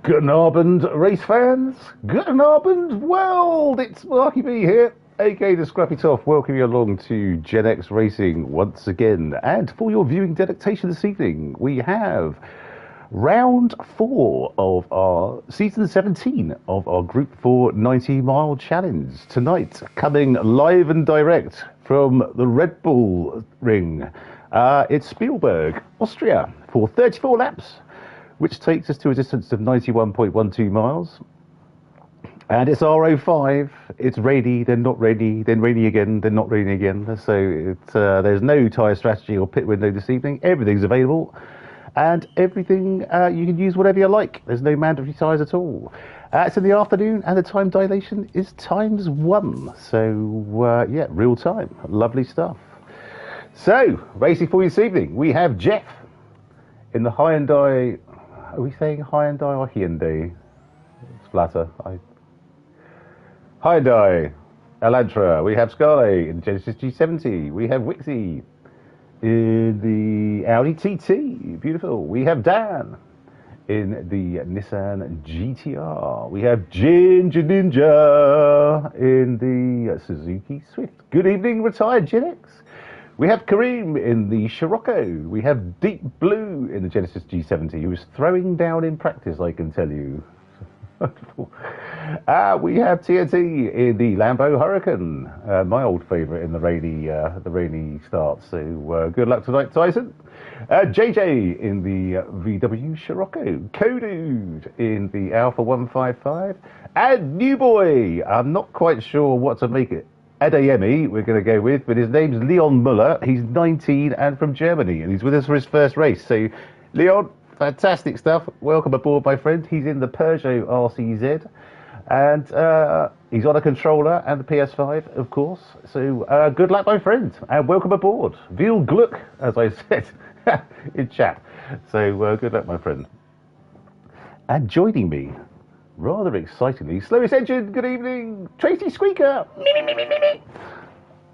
Guten Abend, race fans. Guten Abend, world. It's Marky B here, aka the Scruffy Toff, welcoming you along to Gen X Racing once again. And for your viewing delectation this evening, we have round 4 of our season 17 of our Gr4 90 mile challenge. Tonight, coming live and direct from the Red Bull ring, it's Spielberg, Austria, for 34 laps, which takes us to a distance of 91.12 miles. And it's R05. It's rainy, then not rainy, then rainy again, then not rainy again. So there's no tyre strategy or pit window this evening. Everything's available. And everything, you can use whatever you like. There's no mandatory tyres at all. It's in the afternoon, and the time dilation is ×1. So, yeah, real time. Lovely stuff. So, racing for you this evening, we have Jeff in the Hyundai. Are we saying Hyundai or Hyundai? Splatter. Hyundai, Elantra. We have Scarlet in the Genesis G70. We have Wixie in the Audi TT. Beautiful. We have Dan in the Nissan GTR. We have Ginger Ninja in the Suzuki Swift. Good evening, retired Gen X. We have Kareem in the Scirocco. We have Deep Blue in the Genesis G70, who is throwing down in practice, I can tell you. We have TNT in the Lambo Hurricane, my old favourite in the rainy start. So good luck tonight, Tyson. JJ in the VW Scirocco. Kodude in the Alpha 155. And New Boy. I'm not quite sure what to make it. Adeyemi, we're going to go with, but his name's Leon Muller. He's 19 and from Germany, and he's with us for his first race. So, Leon, fantastic stuff. Welcome aboard, my friend. He's in the Peugeot RCZ, and he's on a controller and the PS5, of course. So, good luck, my friend, and welcome aboard. Viel Glück, as I said in chat. So, good luck, my friend. And joining me, rather excitingly, Slowest Engine, good evening, Tracy Squeaker.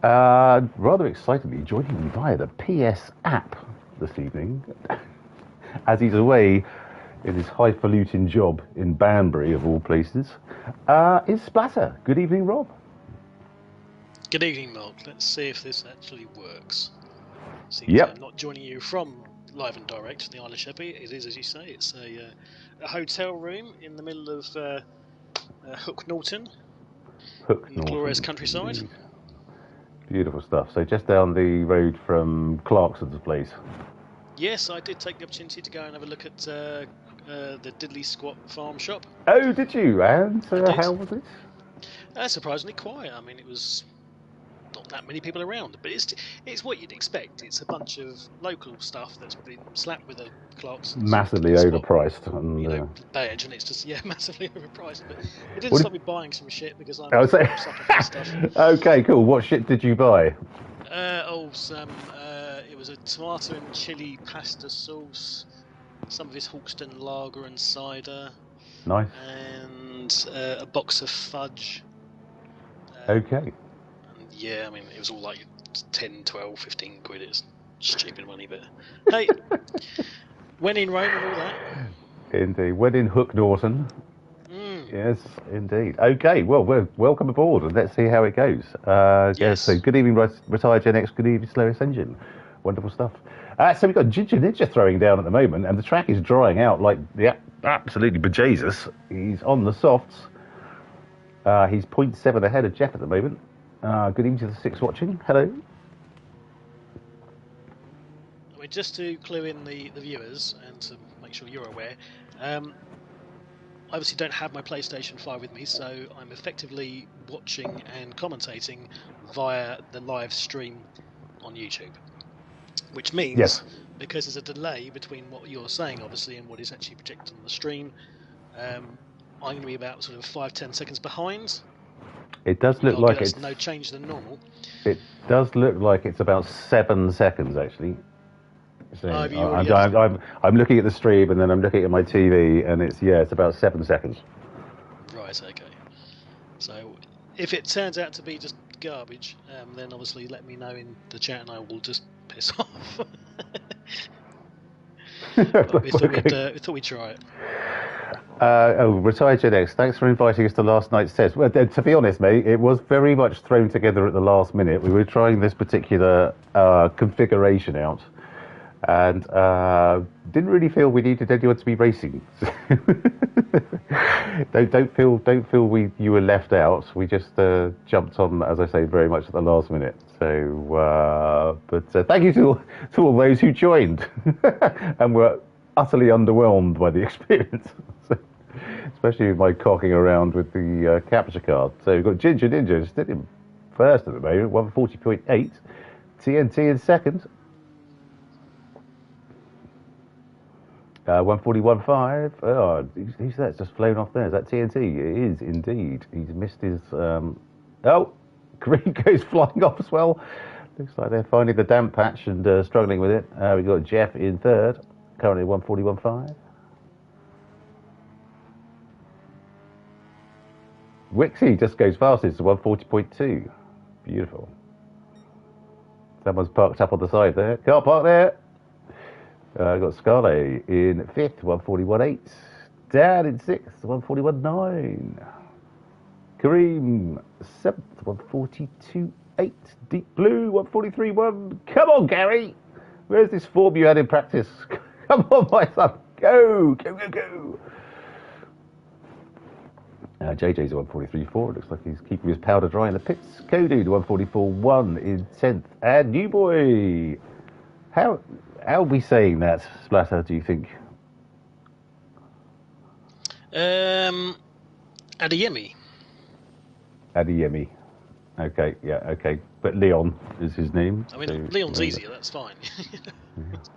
Rather excitingly, joining me via the PS app this evening, as he's away in his highfalutin job in Banbury, of all places, is Splatter. Good evening, Rob. Good evening, Mark. Let's see if this actually works. Yep. I'm not joining you from live and direct, the Isle of Sheppey. It is, as you say, it's a hotel room in the middle of Hook Norton, in the glorious countryside. Beautiful stuff. So just down the road from Clarkson's place. Yes, I did take the opportunity to go and have a look at the Diddley Squat Farm Shop. Oh, did you? And how was it? Surprisingly quiet. I mean, it was not that many people around, but it's what you'd expect. It's a bunch of local stuff that's been slapped with a Clarkson's massively overpriced, and badge, and it's just massively overpriced. But it didn't stop me buying some shit because I'm sucking for stuff. Okay, cool. What shit did you buy? It was a tomato and chili pasta sauce, some of his Hawkston lager and cider. Nice. And a box of fudge. Okay. Yeah, I mean, it was all like 10, 12, 15 quid. It's stupid money, but hey, when in Rome and all that. Indeed. When in Hook Norton. Yes, indeed. Okay, well, welcome aboard, and let's see how it goes. Yes. So good evening, retired Gen X. Good evening, Slowest Engine. Wonderful stuff. So we've got Ginger Ninja throwing down at the moment, and the track is drying out like the absolutely bejesus. He's on the softs. He's 0.7 ahead of Jeff at the moment. Good evening to the 6 watching. Hello. I mean, just to clue in the viewers and to make sure you're aware, I obviously don't have my PlayStation 5 with me, so I'm effectively watching and commentating via the live stream on YouTube. Which means, because there's a delay between what you're saying, obviously, and what is actually projected on the stream, I'm going to be about sort of 5-10 seconds behind. It does look like it's no change than normal. It does look like it's about 7 seconds actually. So I'm looking at the stream and then I'm looking at my TV and it's about 7 seconds. Right. Okay. So if it turns out to be just garbage, then obviously let me know in the chat and I will just piss off. But we thought we'd try it. Retired Gen X, thanks for inviting us to last night's test. Well, to be honest, mate, it was very much thrown together at the last minute. We were trying this particular configuration out, and didn't really feel we needed anyone to be racing. don't feel you were left out. We just jumped on, as I say, very much at the last minute. So, but thank you to all those who joined and were utterly underwhelmed by the experience. Especially with my cocking around with the capture card. So we've got Ginger Ninja just did him first at the moment, 140.8. TNT in second. 141.5. Oh, who's that? It's just flown off there. Is that TNT? It is indeed. He's missed his. Oh, Green goes flying off as well. Looks like they're finding the damp patch and struggling with it. We've got Jeff in third, currently 141.5. Wixie just goes fastest to 140.2. Beautiful. Someone's parked up on the side there. Can't park there. Got Scarlet in fifth, 141.8. Dan in sixth, 141.9. Kareem, seventh, 142.8. Deep Blue, 143.1. Come on, Gary. Where's this form you had in practice? Come on, my son. Go, go, go, go. JJ's 143.4. Looks like he's keeping his powder dry in the pits. Kodu to 144.1 in 10th. And New Boy. How are we saying that, Splatter, do you think? Adeyemi. Adeyemi. Okay, yeah, okay. But Leon is his name. I mean, so, Leon's easier, that's fine.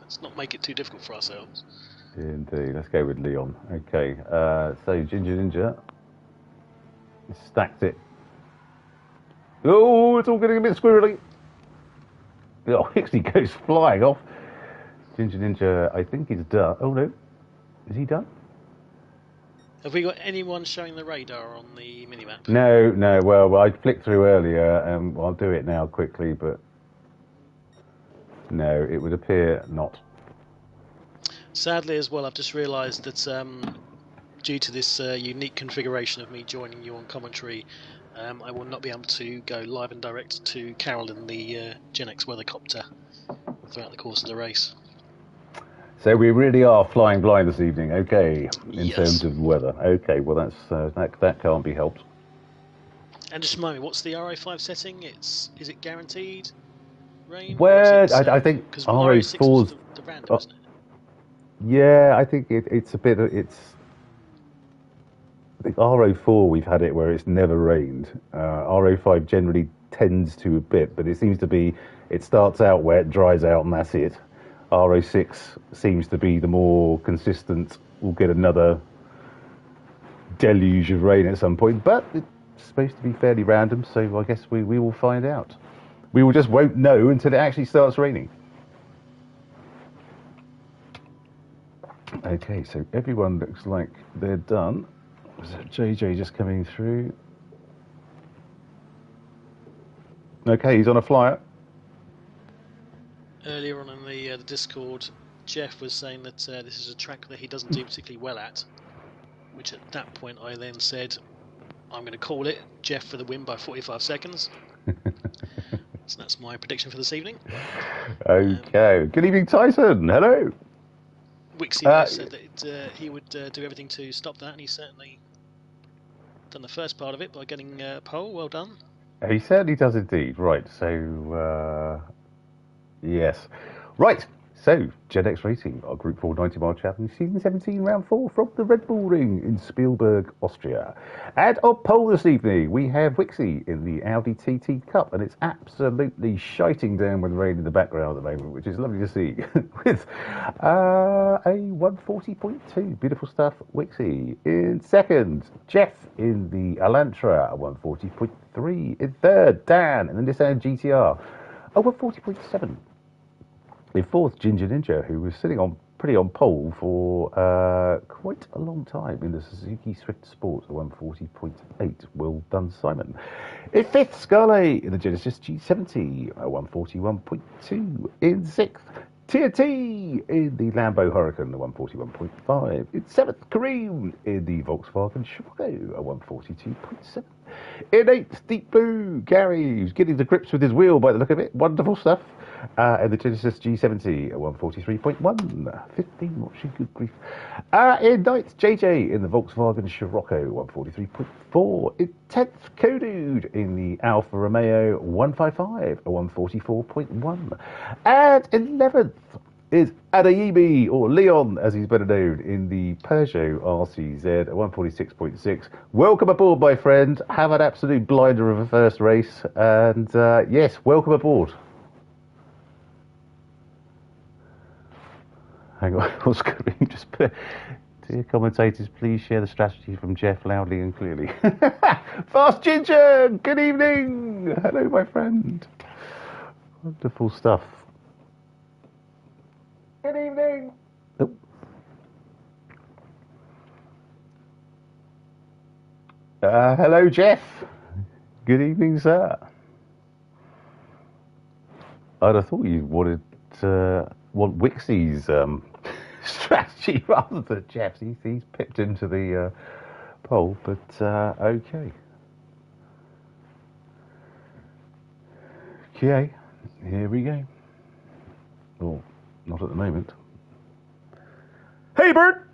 Let's not make it too difficult for ourselves. Indeed, let's go with Leon. Okay, so Ginger Ninja. Stacked it. Oh, it's all getting a bit squirrely. Oh, Hixley goes flying off. Ginger Ninja, I think he's done. Oh no, is he done? Have we got anyone showing the radar on the minimap? No. Well, I flicked through earlier, and I'll do it now quickly, but no, it would appear not. Sadly, as well, I've just realised that due to this unique configuration of me joining you on commentary, I will not be able to go live and direct to Carol in the Gen X weathercopter throughout the course of the race. So we really are flying blind this evening, okay, in yes. terms of weather. Okay, well that can't be helped. And just remind me, what's the RO5 setting? Is it guaranteed rain? Well, I think RO4's the random, isn't it? Yeah, I think it's a bit. I think RO4 we've had it where it's never rained. RO5 generally tends to a bit, but it seems to be it starts out wet, dries out, and that's it. RO6 seems to be the more consistent. We'll get another deluge of rain at some point, but it's supposed to be fairly random, so I guess we will find out. We will just won't know until it actually starts raining. Okay, so everyone looks like they're done. So JJ just coming through. Okay, he's on a flyer. Earlier on in the Discord, Jeff was saying that this is a track that he doesn't do particularly well at, which at that point I then said, I'm going to call it Jeff for the win by 45 seconds. So that's my prediction for this evening. Okay. Good evening, Tyson. Hello. Wixie said that he would do everything to stop that, and he's certainly done the first part of it by getting a pole. Well done. He certainly does indeed. Right, so yes. Right, so Gen X Racing, our Group 4-90 mile challenge, season 17, round 4 from the Red Bull Ring in Spielberg, Austria. And on pole this evening, we have Wixie in the Audi TT Cup, and it's absolutely shiting down with rain in the background at the moment, which is lovely to see, with a 140.2. Beautiful stuff, Wixie. In second, Jeff in the Elantra, 140.3. In third, Dan in the Nissan GTR, 140.7. In fourth, Ginger Ninja, who was sitting pretty on pole for quite a long time in the Suzuki Swift Sport, 140.8. Well done, Simon. In fifth, Scarlet in the Genesis G70, 141.2. In sixth, TNT in the Lambo Huracan, a 141.5. In 7th, Kareem in the Volkswagen Scirocco, a 142.7. In 8th, Deep Blue, Gary, who's getting to grips with his wheel by the look of it. Wonderful stuff. And the Genesis G70, a 143.1. 15, watching, good grief. In 9th, JJ in the Volkswagen Scirocco, 143.4. In 10th, Kodude in the Alfa Romeo 155, a 144.1. And 11th is Adeyemi, or Leon, as he's better known, in the Peugeot RCZ, a 146.6. Welcome aboard, my friend. Have an absolute blinder of a first race. And yes, welcome aboard. Hang on, what's going on? Just put, dear commentators, please share the strategy from Jeff loudly and clearly. Fast Ginger, good evening. Hello, my friend. Wonderful stuff. Good evening. Oh. Hello, Jeff. Good evening, sir. I'd have thought you wanted want Wixie's strategy rather than Jeff's. He's pipped into the poll, but okay. Okay, here we go. Well, not at the moment. Hey, Bert!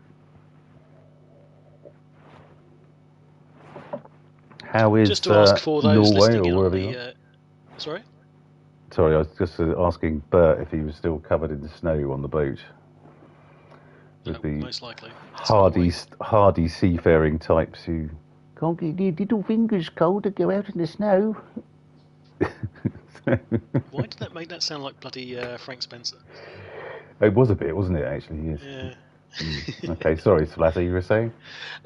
How is just to ask for those Norway listening or in on wherever you are? Sorry? Sorry, I was just asking Bert if he was still covered in the snow on the boat. With the most likely. hardy seafaring types who can't get their little fingers cold to go out in the snow. Why did that make that sound like bloody Frank Spencer? It was a bit, wasn't it, actually? Yes. Yeah. Okay, sorry, Splatter, you were saying?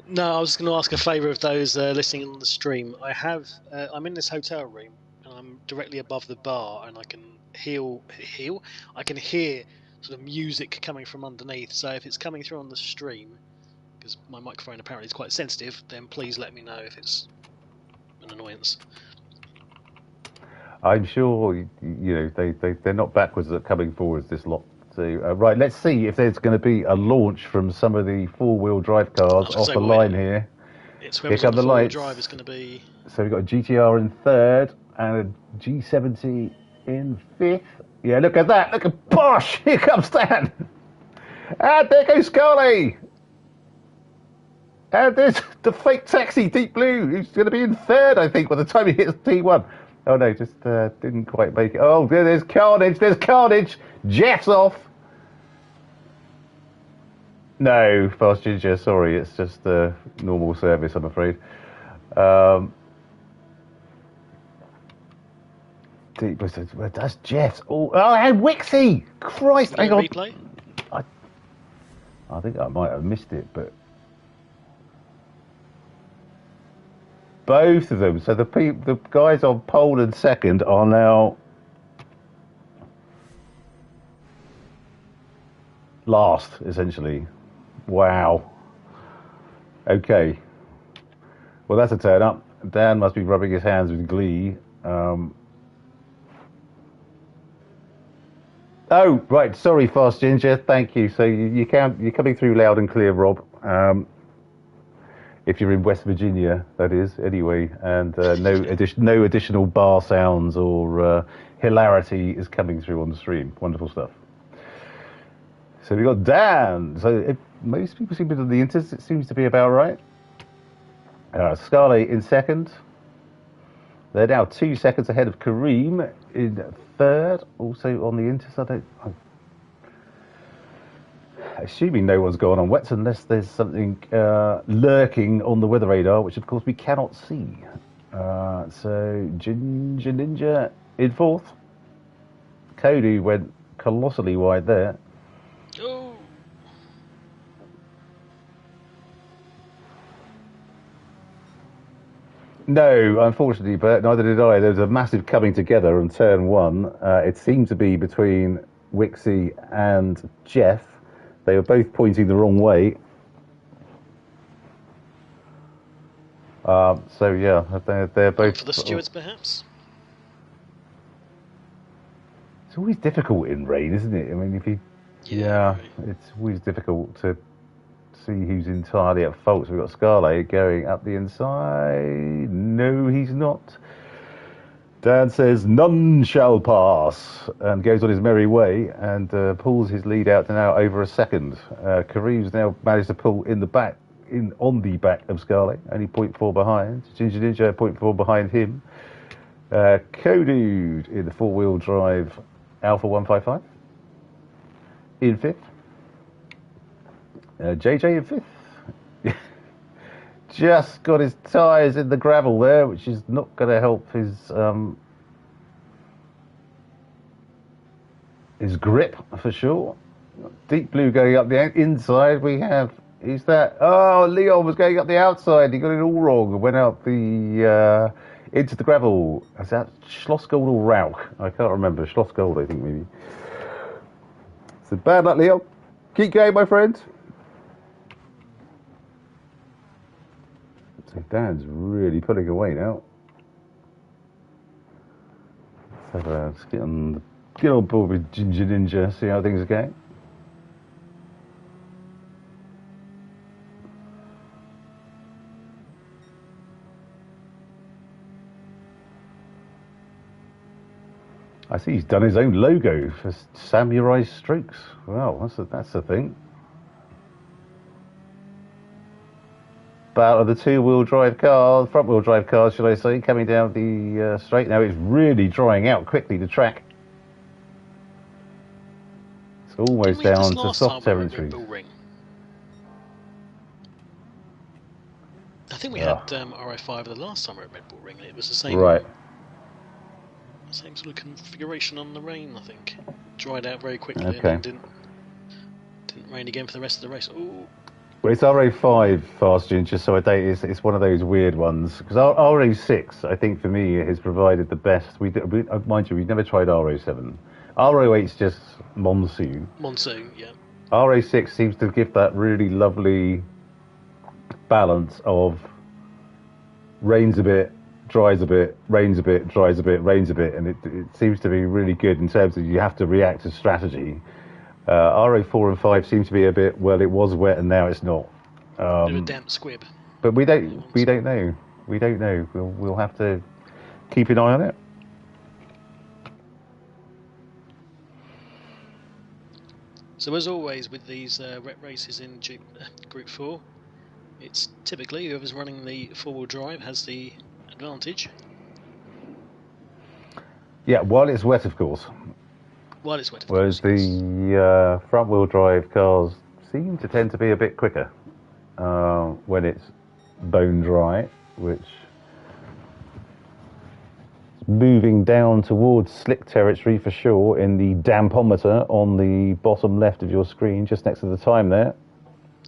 No, I was going to ask a favour of those listening on the stream. I'm in this hotel room, and I'm directly above the bar, and I can I can hear sort of music coming from underneath. So if it's coming through on the stream, because my microphone apparently is quite sensitive, then please let me know if it's an annoyance. I'm sure they're not backwards at coming forwards this lot. So right, let's see if there's going to be a launch from some of the four-wheel drive cars off the line here. It's whoever's on the four-wheel drive is going to be. So we've got a GTR in third and a G70 in fifth. Yeah, look at that! Look at Bosch! Here comes Dan. And there goes Scarlett. And there's the fake taxi, Deep Blue, who's going to be in third, I think, by the time he hits T1. Oh no, just didn't quite make it. Oh, there's carnage. There's carnage. Jeff's off. No, Fast Ginger. Sorry, it's just normal service, I'm afraid. That's Jeff's. Oh, and Wixie. Christ, hang on. Replay? I think I might have missed it, but both of them. So the guys on pole and second are now last, essentially. Wow. Okay. Well, that's a turn up. Dan must be rubbing his hands with glee. Oh, right. Sorry, Fast Ginger. Thank you. So you're coming through loud and clear, Rob. If you're in West Virginia, that is, anyway, and no additional bar sounds or hilarity is coming through on the stream. Wonderful stuff. So we got Dan. So most people seem to be on the inters. It seems to be about right. Scarlett in second. They're now 2 seconds ahead of Kareem in third. Also on the inters. Assuming no one's gone on wets unless there's something lurking on the weather radar, which of course we cannot see. So Ginger Ninja in fourth. Cody went colossally wide there. Oh. No, unfortunately, but neither did I. There was a massive coming together on turn one. It seemed to be between Wixie and Jeff. They were both pointing the wrong way. So yeah, they're both for the stewards, perhaps. It's always difficult in rain, isn't it? I mean, if you... Yeah, it's always difficult to see who's entirely at fault. So we've got Scarlet going up the inside. No, he's not. Dan says, none shall pass, and goes on his merry way and pulls his lead out to now over a second. Kareem's now managed to pull on the back of Scarlet, only 0.4 behind. Ginger Ninja 0.4 behind him. Kodude in the four-wheel drive Alpha 155 in fifth. JJ in fifth. Just got his tyres in the gravel there, which is not going to help his grip for sure. Deep Blue going up the inside. We have, is that, oh, Leon was going up the outside. He got it all wrong and went out the into the gravel. Is that Schlossgold or Rauch? I can't remember. Schlossgold, I think, maybe. So bad luck, Leon. Keep going, my friend. So Dan's really pulling away now. Let's get on board with Ginger Ninja, see how things are going. I see he's done his own logo for Samurai Strokes. Wow, that's a thing. Battle of the two-wheel drive cars, front-wheel drive cars, should I say, coming down the straight. Now it's really drying out quickly, the track. It's almost down to soft territory. I think we had RI5 the last time we were at Red Bull Ring, and it was the same. Right. Same sort of configuration on the rain, I think. Dried out very quickly and then didn't rain again for the rest of the race. Ooh. Well, it's RA5 fast, Ginger, so it's one of those weird ones. Because RA6, I think for me, has provided the best. Mind you, we've never tried RA7. RA8's just monsoon. Monsoon, yeah. RA6 seems to give that really lovely balance of rains a bit, dries a bit, rains a bit, dries a bit, rains a bit, and it seems to be really good in terms of you have to react to strategy. RA4 and 5 seem to be a bit, well, it was wet and now it's not. Bit of a damp squib. But we don't know. We don't know. We'll have to keep an eye on it. So as always with these rep races in Group 4, it's typically whoever's running the four-wheel drive has the advantage. Yeah, while it's wet, of course. While it's wet, of Whereas course. the front-wheel drive cars seem to tend to be a bit quicker when it's bone dry, which is moving down towards slick territory for sure in the dampometer on the bottom left of your screen, just next to the time there.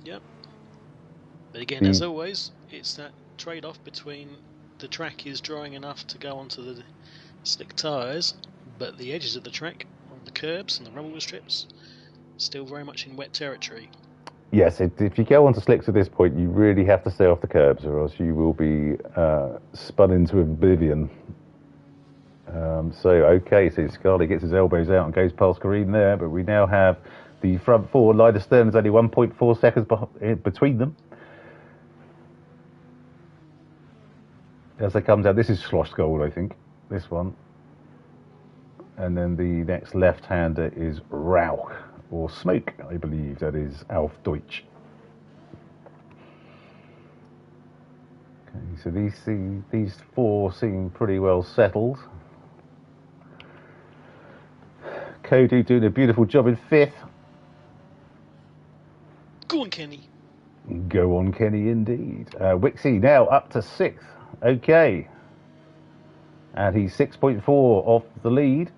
Yep. But again, as always, it's that trade-off between the track is drying enough to go onto the slick tyres, but the edges of the track, on the curbs and the rumble strips, still very much in wet territory. Yes, if you go onto slicks at this point, you really have to stay off the curbs, or else you will be spun into oblivion. So Scarlett gets his elbows out and goes past Kareem there, but we now have the front four. Leida Stern is only 1.4 seconds between them. As they come down, this is Schlossgold, I think, this one. And then the next left-hander is Rauch, or Smoke, I believe, that is Auf Deutsch. Okay, so these four seem pretty well settled. Cody doing a beautiful job in fifth. Go on, Kenny. Go on, Kenny, indeed. Wixie now up to sixth. Okay. And he's 6.4 off the lead.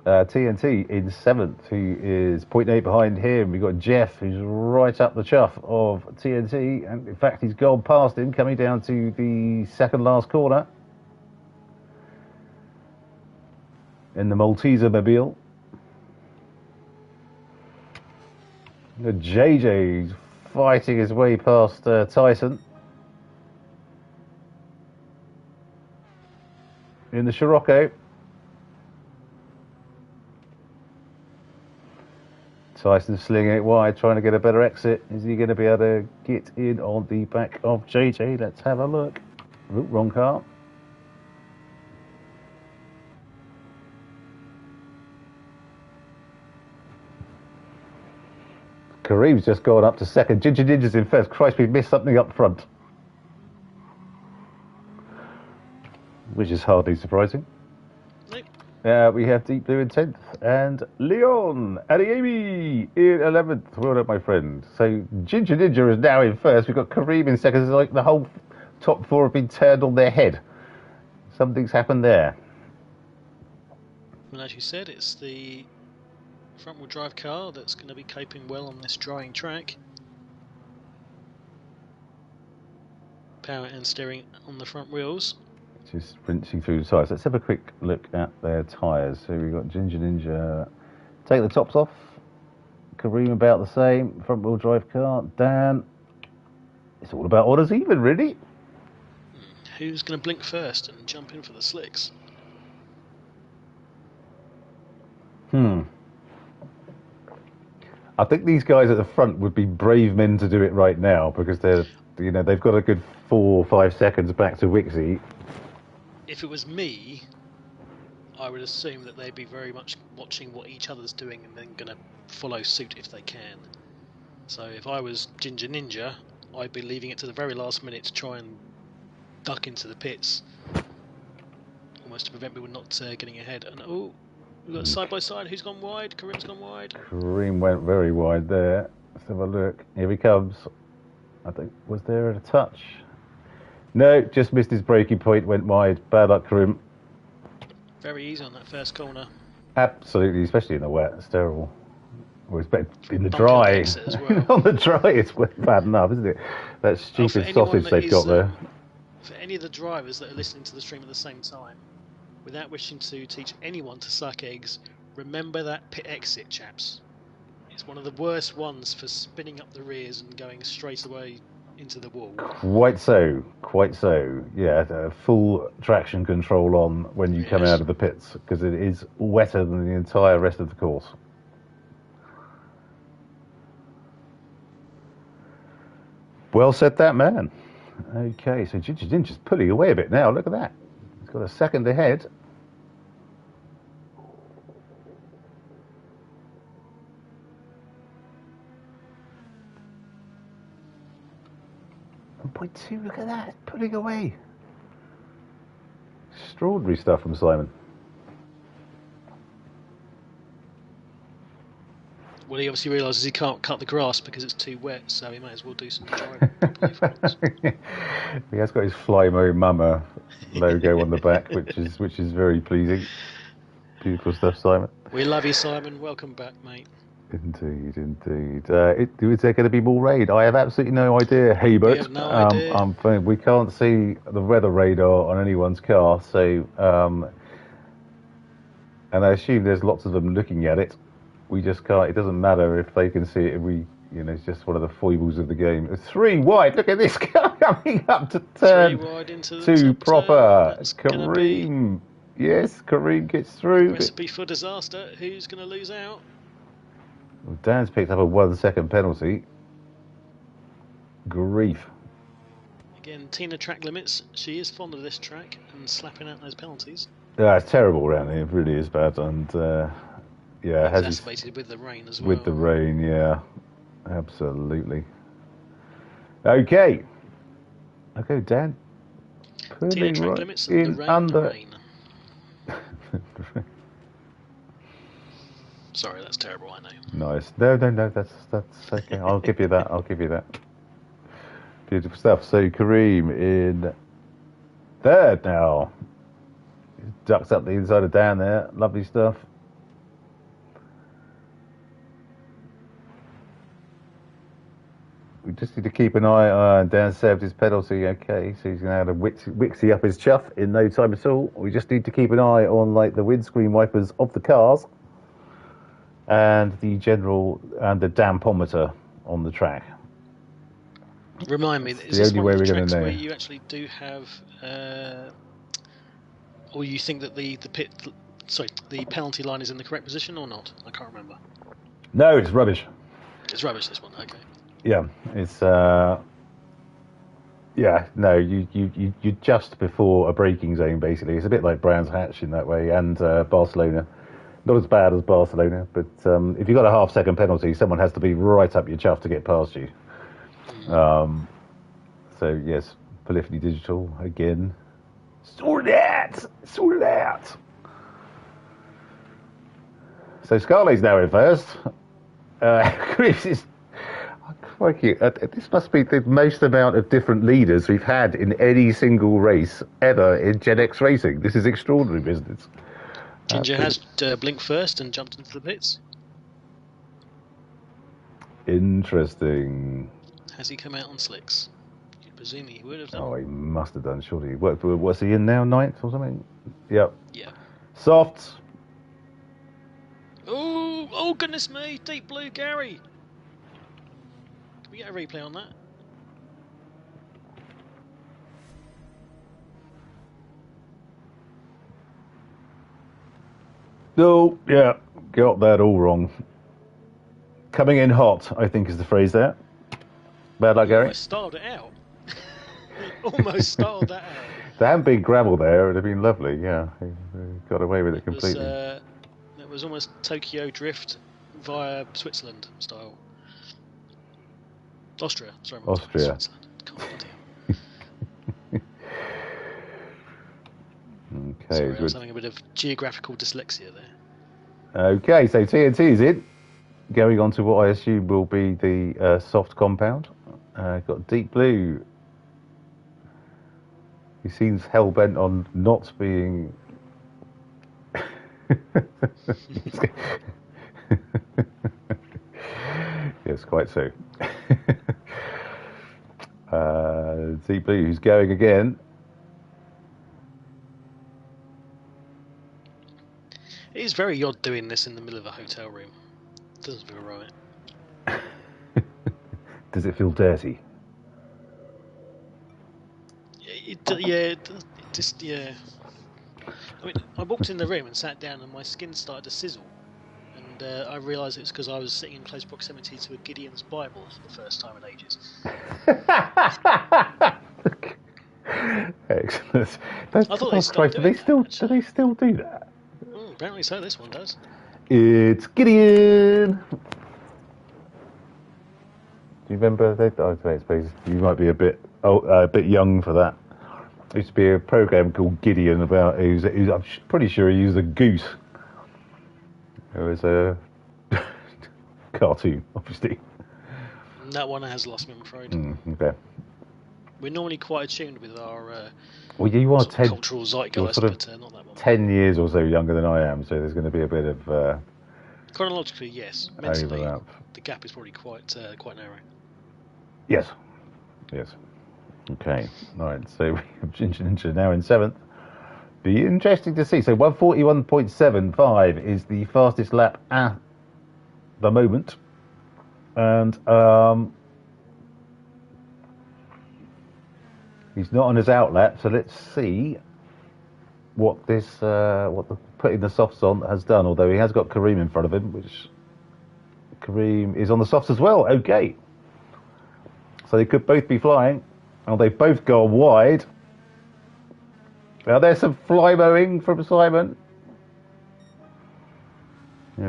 TNT in seventh, who is 0.8 behind him. We've got Jeff, who's right up the chuff of TNT. And in fact, he's gone past him, coming down to the second last corner in the Malteser Mobile. JJ's fighting his way past Tyson. in the Scirocco. Tyson slinging it wide, trying to get a better exit. Is he going to be able to get in on the back of JJ? Let's have a look. Ooh, wrong car. Kareem's just gone up to second. Ginger Ninja's in first. Christ, we've missed something up front. Which is hardly surprising. Nope. We have Deep Blue in 10th and Leon Adiemi in 11th. Well done, my friend. So Ginger Ninja is now in first. We've got Kareem in second. It's like the whole top four have been turned on their head. Something's happened there. Well, as you said, it's the front-wheel drive car that's going to be coping well on this drying track. Power and steering on the front wheels. Just rinsing through the tyres. Let's have a quick look at their tyres. So we've got Ginger Ninja. Take the tops off. Kareem about the same. Front-wheel drive car. Dan. It's all about odd as even, really. Who's going to blink first and jump in for the slicks? I think these guys at the front would be brave men to do it right now because they've got a good 4 or 5 seconds back to Wixie. If it was me, I would assume that they'd be very much watching what each other's doing and then going to follow suit if they can. So if I was Ginger Ninja, I'd be leaving it to the very last minute to try and duck into the pits, almost to prevent people not getting ahead. And we've got side by side. Who's gone wide? Kareem's gone wide. Kareem went very wide there. Let's have a look. Here he comes. I think, was there a touch? No, just missed his braking point, went wide. Bad luck, Kareem. Very easy on that first corner. Absolutely, especially in the wet. It's terrible. Well, it's better in the dry. As well. On the dry, it's bad enough, isn't it? That stupid sausage they've got there. For any of the drivers that are listening to the stream at the same time, without wishing to teach anyone to suck eggs, remember that pit exit, chaps. It's one of the worst ones for spinning up the rears and going straight away into the wall. Quite so. Yeah, full traction control on when you come out of the pits, because it is wetter than the entire rest of the course. Well said, that man. Okay, so Ginger Ninja's pulling away a bit now. Look at that. He's got a second ahead. Point 2, look at that, pulling away. Extraordinary stuff from Simon. Well, he obviously realises he can't cut the grass because it's too wet, so he might as well do some driving properly for once. He has got his Flymo Mama logo on the back, which is very pleasing. Beautiful stuff, Simon. We love you, Simon. Welcome back, mate. Indeed. Is there going to be more rain? I have absolutely no idea, Hebert. We have no idea. We can't see the weather radar on anyone's car, so and I assume there's lots of them looking at it. We just can't. It doesn't matter if they can see it. It's just one of the foibles of the game. It's 3 wide. Look at this car coming up to turn 3 wide into the 2 proper. That's Kareem. Yes, Kareem gets through. Recipe for disaster. Who's going to lose out? Well, Dan's picked up a 1 second penalty. Grief. Again, Tina track limits. She is fond of this track and slapping out those penalties. Yeah, it's terrible around here. It really is bad. And yeah, it has exacerbated with the rain as well. With the rain, yeah, absolutely. Okay, Dan. Tina track limits and the rain. Under. Sorry, that's terrible, I know. Nice. No, that's okay. I'll give you that. Beautiful stuff. So Kareem in third now. He ducks up the inside of Dan there. Lovely stuff. We just need to keep an eye on Dan served his penalty. Okay, so he's going to have to Wixie up his chuff in no time at all. We just need to keep an eye on the windscreen wipers of the cars and the dampometer on the track. Remind me, is the this only one way of the we're going tracks to know where you actually do have Or you think that the penalty line is in the correct position or not? I can't remember. No, it's rubbish. It's rubbish, this one. Okay. Yeah, it's yeah. No, you just before a braking zone basically. It's a bit like Brands Hatch in that way, and Barcelona. Not as bad as Barcelona, but if you've got a half-second penalty, someone has to be right up your chuff to get past you. So yes, Polyphony Digital again. Sort it out! Sort it out! So Scarlet's now in first. Chris is... Crikey, this must be the most amount of different leaders we've had in any single race ever in Gen X racing. This is extraordinary business. Ginger has blinked first and jumped into the pits. Interesting. Has he come out on slicks? You presume he would have done. Oh, he must have done, surely. What's he in now, 9th or something? Yep. Yeah. Softs. Oh goodness me! Deep blue Gary. Can we get a replay on that? No, yeah, got that all wrong. Coming in hot, I think is the phrase there. Bad luck, Gary. Almost styled it out. Almost styled that out. If there hadn't been gravel there, it would have been lovely, yeah. He got away with it completely. It was almost Tokyo Drift via Switzerland style. Austria, sorry. Austria. Switzerland. God damn. Okay, Sorry, I good. was having a bit of geographical dyslexia there. Okay, so TNT is in. Going on to what I assume will be the soft compound. Got Deep Blue. He seems hell-bent on not being... Yes, quite so. Deep Blue, who's going again. It is very odd doing this in the middle of a hotel room. Doesn't feel right. Does it feel dirty? Yeah. I mean, I walked in the room and sat down, and my skin started to sizzle. And I realised it was because I was sitting in close proximity to a Gideon's Bible for the first time in ages. Excellent. I thought they stopped doing do they still do that? Apparently so. This one does. It's Gideon. Do you remember that? I suppose you might be a bit young for that. There used to be a program called Gideon about who's I'm pretty sure he was a goose. It was a cartoon, obviously. That one has lost me, I'm afraid. Okay. We're normally quite attuned with our well, you are cultural zeitgeist, sort of but not that one. 10 years or so younger than I am, so there's going to be a bit of chronologically, yes. Mentally, overlap. The gap is probably quite narrow. Yes. Okay. All right. So we have Ginger Ninja now in 7th. Be interesting to see. So 141.75 is the fastest lap at the moment, and he's not on his out lap. So let's see what this putting the softs on has done. Although he has got Kareem in front of him, which Kareem is on the softs as well. Okay. So they could both be flying. Oh, they've both gone wide. Now there's some fly mowing from Simon.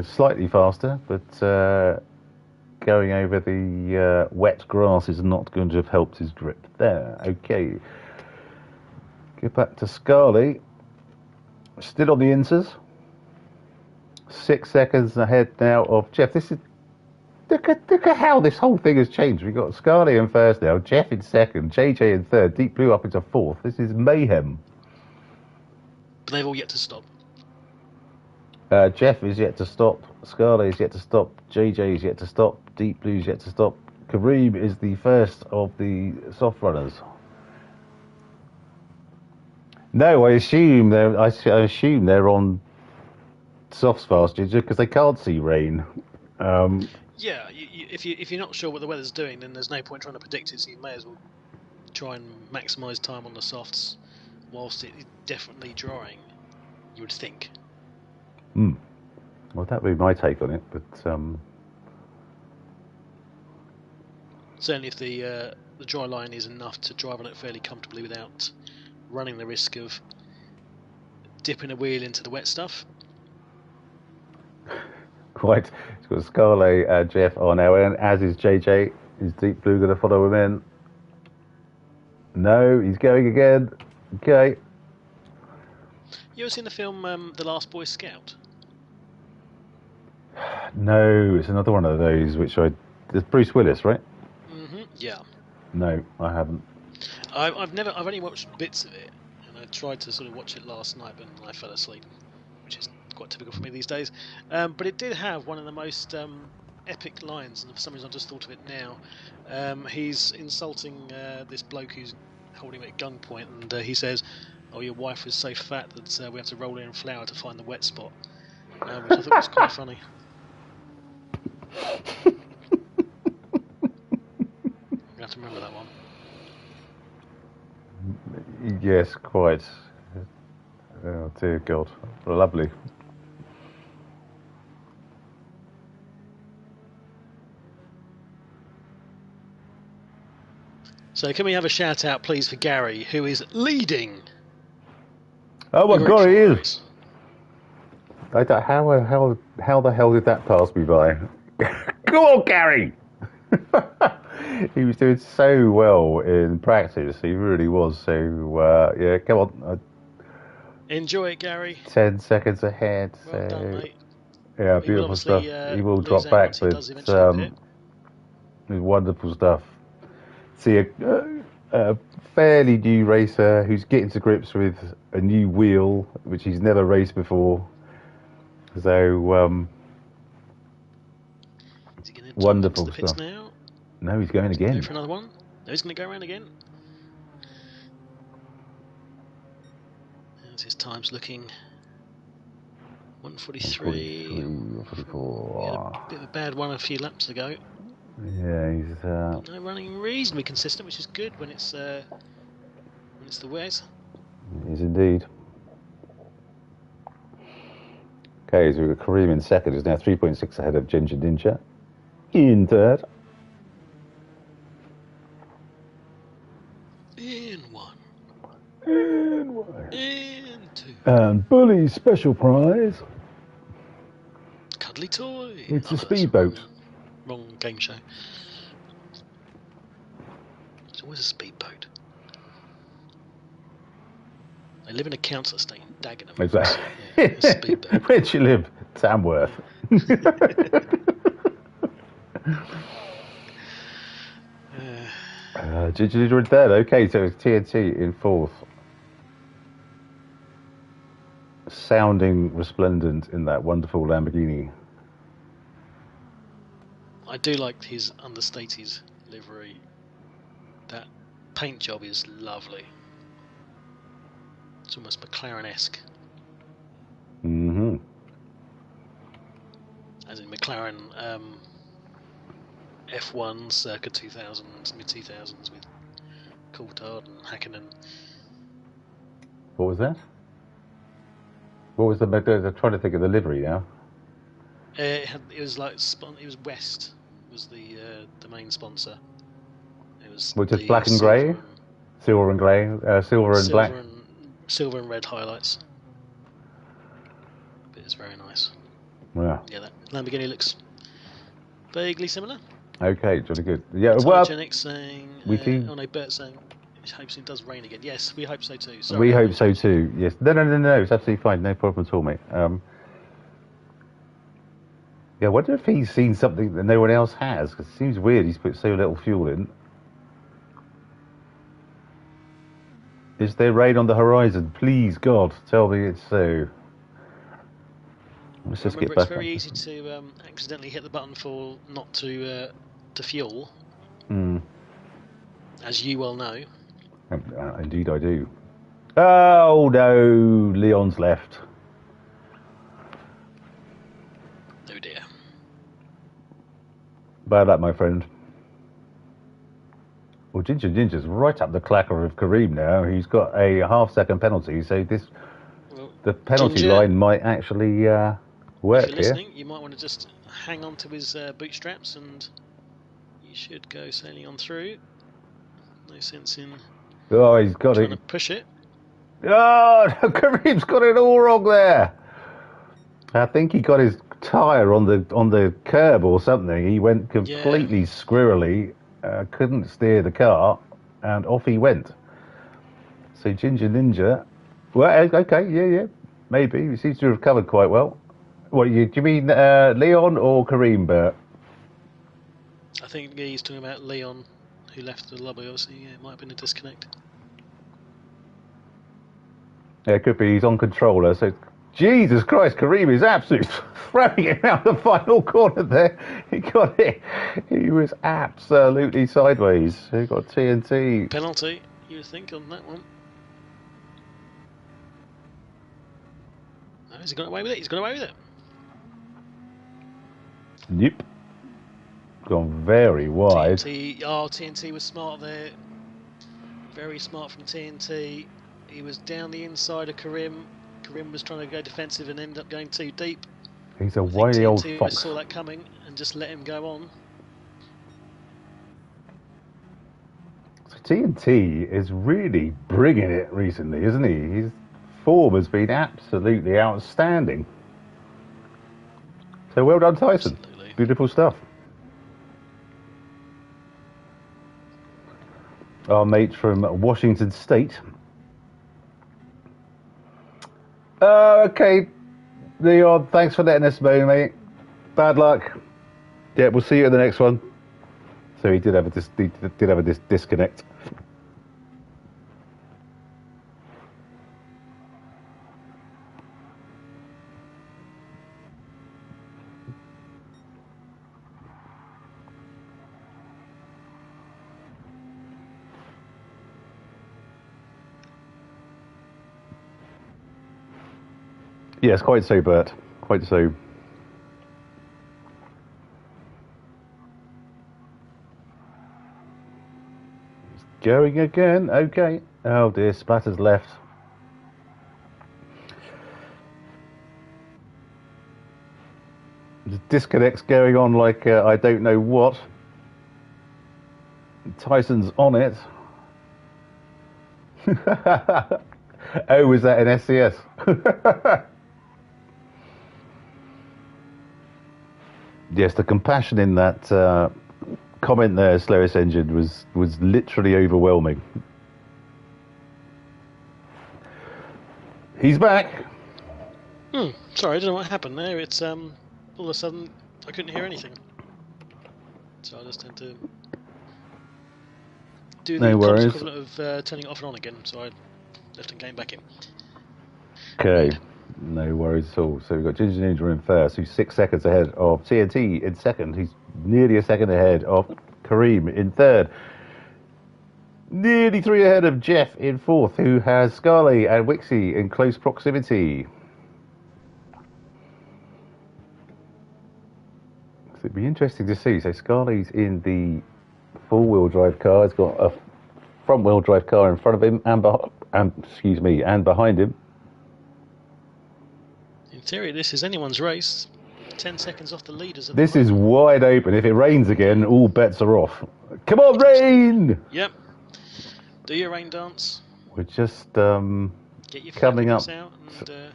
Slightly faster, but going over the wet grass is not going to have helped his grip. There, okay. Get back to Scarley. Still on the inters. 6 seconds ahead now of Jeff. This is look at how this whole thing has changed. We've got Scarley in first now, Jeff in second, JJ in third, Deep Blue up into fourth. This is mayhem. But they've all yet to stop. Jeff is yet to stop, Scarley is yet to stop, JJ is yet to stop, Deep Blue is yet to stop. Kareem is the first of the soft runners. No, I assume they're on softs fast because they can't see rain. Yeah, if you're not sure what the weather's doing, then there's no point trying to predict it. So you may as well try and maximise time on the softs whilst it's definitely drying. You would think. Well, that would be my take on it, but certainly if the dry line is enough to drive on it fairly comfortably without running the risk of dipping a wheel into the wet stuff. Right, he's got Scarlet and Jeff on now, and as is JJ. Is Deep Blue going to follow him in? No, he's going again. Okay. You ever seen the film The Last Boy Scout? No, it's another one of those which it's Bruce Willis, right? Yeah. No, I haven't. I've only watched bits of it, and I tried to sort of watch it last night, but I fell asleep, which is quite typical for me these days. But it did have one of the most epic lines, and for some reason I just thought of it now. He's insulting this bloke who's holding him at gunpoint, and he says, "Oh, your wife is so fat that we have to roll her in flour to find the wet spot," which I thought was quite funny. You have to remember that one. Yes, quite. Oh dear God, lovely. So can we have a shout out, please, for Gary, who is leading? Oh my God, he is. Race. I don't, how the hell did that pass me by? Go on, Gary! He was doing so well in practice. He really was. So, yeah, come on. Enjoy it, Gary. 10 seconds ahead. Well done, mate. Yeah, He beautiful stuff. He will drop back, but wonderful stuff. See a fairly new racer who's getting to grips with a new wheel, which he's never raced before. So, is he going to wonderful the pits stuff. Now? No, he's going again. Go for another one? No, he's going to go around again. As his time's looking 1:43. 1:44. He had a bit of a bad one a few laps ago. Yeah, he's running reasonably consistent, which is good when it's the wet. He is indeed. Okay, so we've got Kareem in second. He's now 3.6 ahead of Ginger Ninja. In third. In one. In one. In two. And Bully's special prize. Cuddly toy. It's a speedboat. Wrong game show. It's always a speedboat. They live in a council estate in Dagenham. Exactly. Yeah, a speedboat. Where'd you live? Tamworth. Ginger in third. Okay, so it's TNT in fourth. Sounding resplendent in that wonderful Lamborghini. I do like his understated livery. That paint job is lovely. It's almost McLaren-esque. Mm-hmm. As in McLaren F1 circa 2000s, mid-2000s with Coulthard and Hakkinen. What was that? What was I'm trying to think of the livery now. It was like it was West was the main sponsor. It was which is black and grey, silver and grey, silver and black, silver and red highlights. But it's very nice. Yeah. Yeah, that Lamborghini looks vaguely similar. Okay, jolly good. Yeah, well, saying we do. Oh no, Bert saying he hopes it does rain again. Yes, we hope so too. Sorry, we hope so too. Yes. No. It's absolutely fine. No problem at all, mate. Yeah, I wonder if he's seen something that no one else has, because it seems weird he's put so little fuel in. Is there rain on the horizon? Please, God, tell me it's so. Let's just get back. It's very easy to accidentally hit the button for not to fuel. As you well know. Indeed I do. Oh no, Leon's left. Oh dear. Bad luck, my friend. Well, Ginger's right up the clacker of Kareem now. He's got a half-second penalty, so this... Well, the penalty Ginger, line might actually work if you're here. listening, you might want to just hang on to his bootstraps and you should go sailing on through. No sense in Oh, he's got trying it. to push it. Oh, Kareem's got it all wrong there. I think he got his tyre on the curb or something. He went completely squirrely, couldn't steer the car, and off he went. So Ginger Ninja, well, okay, yeah, maybe. He seems to have recovered quite well. What, do you mean Leon or Kareem, Bert? I think he's talking about Leon, who left the lobby. Obviously, yeah, it might have been a disconnect. Yeah, it could be. He's on controller, so... Jesus Christ, Kareem is absolutely throwing it out the final corner there. He got it. He was absolutely sideways. He got TNT. Penalty, you would think, on that one. Oh, has he got away with it? He's got away with it. Yep. Gone very wide. TNT was smart there. Very smart from TNT. He was down the inside of Karim. Karim was trying to go defensive and ended up going too deep. He's a wily old TNT fox. saw that coming and just let him go on. So TNT is really bringing it recently, isn't he? His form has been absolutely outstanding. So well done, Tyson. Absolutely. Beautiful stuff. Our mate from Washington State. Okay, Leon, thanks for letting us know, mate. Bad luck. Yeah, we'll see you in the next one. So he did have a disconnect. Yes, quite so, Bert. Quite so. It's going again. Okay. Oh dear, Splatter's left. The disconnect's going on like I don't know what. Tyson's on it. Oh, was that an SCS? Yes, the compassion in that comment there, slowest engine, was literally overwhelming. He's back. Sorry, I don't know what happened there. It's all of a sudden I couldn't hear anything, so I just had to do the equivalent of turning it off and on again. So I left and came back in. Okay. No worries at all. So we've got Ginger Ninja in first, who's 6 seconds ahead of TNT in second. He's nearly a second ahead of Kareem in third. Nearly 3 ahead of Jeff in fourth, who has Scarlett and Wixie in close proximity. So it'd be interesting to see. So Scarlett's in the four-wheel drive car. He's got a front-wheel drive car in front of him and behind him. In theory, this is anyone's race. 10 seconds off the leaders. This is wide open. If it rains again, all bets are off. Come on, rain! Yep. Do your rain dance. We're just Get your coming up. out and Get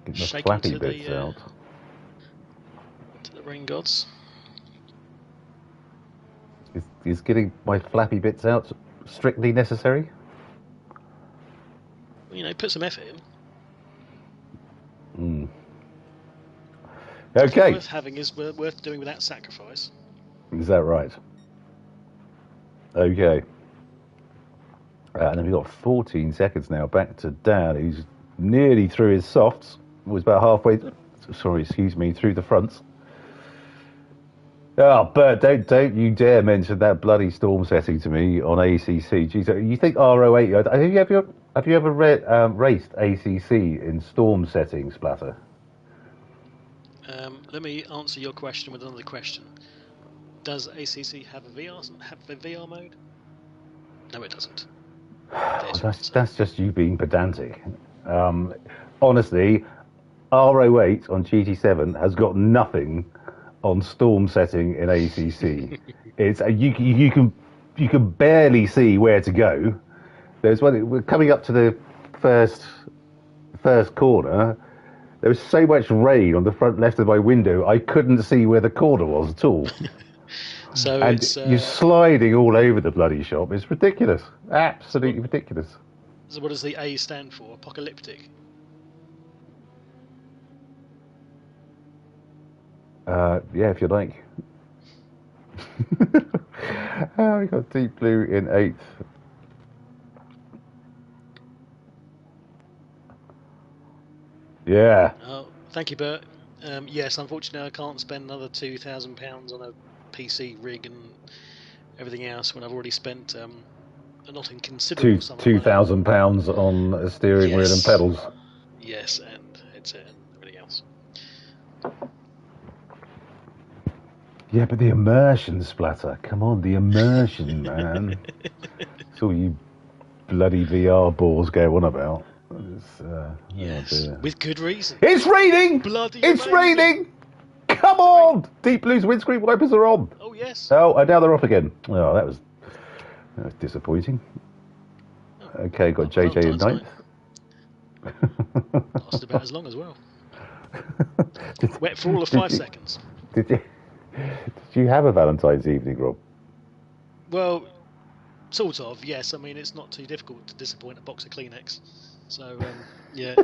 the shake flappy to bits out. To the rain gods. Is getting my flappy bits out strictly necessary? Well, you know, put some effort in. Okay. Worth having is worth doing without sacrifice. Is that right? Okay. And then we've got 14 seconds now back to Dan, who's nearly through his softs. Was about halfway, through the fronts. Oh, Bert, don't you dare mention that bloody storm setting to me on ACC. Jeez, you think RO8? Have you ever raced ACC in storm setting, Splatter? Let me answer your question with another question. Does ACC have a VR mode? No, it doesn't. That's just you being pedantic. Honestly, R08 on GT7 has got nothing on storm setting in ACC. It's you can barely see where to go. There's one. We're coming up to the first corner. There was so much rain on the front left of my window, I couldn't see where the corner was at all. So and it's you're sliding all over the bloody shop. It's ridiculous. Absolutely ridiculous. So what does the A stand for? Apocalyptic. Yeah, if you like. We got Deep Blue in 8th. Yeah. Oh, thank you, Bert. Yes, unfortunately, I can't spend another £2,000 on a PC rig and everything else when I've already spent a not inconsiderable sum of money. £2,000 on a steering wheel and pedals. Yes, and headset and everything else. Yeah, but the immersion, Splatter. Come on, the immersion, man. It's all you bloody VR balls go on about. Yes, with good reason. It's raining! Bloody It's amazing. raining! Come on! Deep Blue's windscreen wipers are on. Oh, yes. Oh, and now they're off again. Oh, that was disappointing. Okay, got JJ in 9th. Lasted about as long as well. Wet for all of 5 seconds. Did you have a Valentine's evening, Rob? Well, sort of, yes. I mean, it's not too difficult to disappoint a box of Kleenex. So, yeah.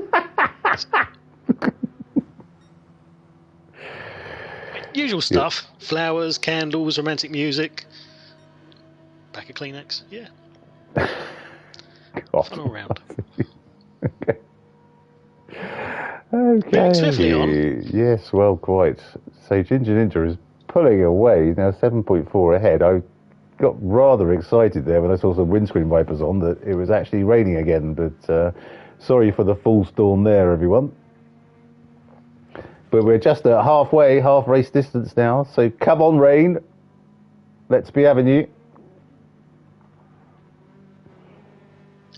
Usual stuff. Yeah. Flowers, candles, romantic music. Pack of Kleenex. Yeah. God. Fun all round. Okay. Moving swiftly on. Yes, well, quite. So Ginger Ninja is pulling away. Now 7.4 ahead. I got rather excited there when I saw some windscreen wipers on that it was actually raining again, but sorry for the full storm there, everyone. But we're just at half race distance now, so come on, rain. Let's be having you.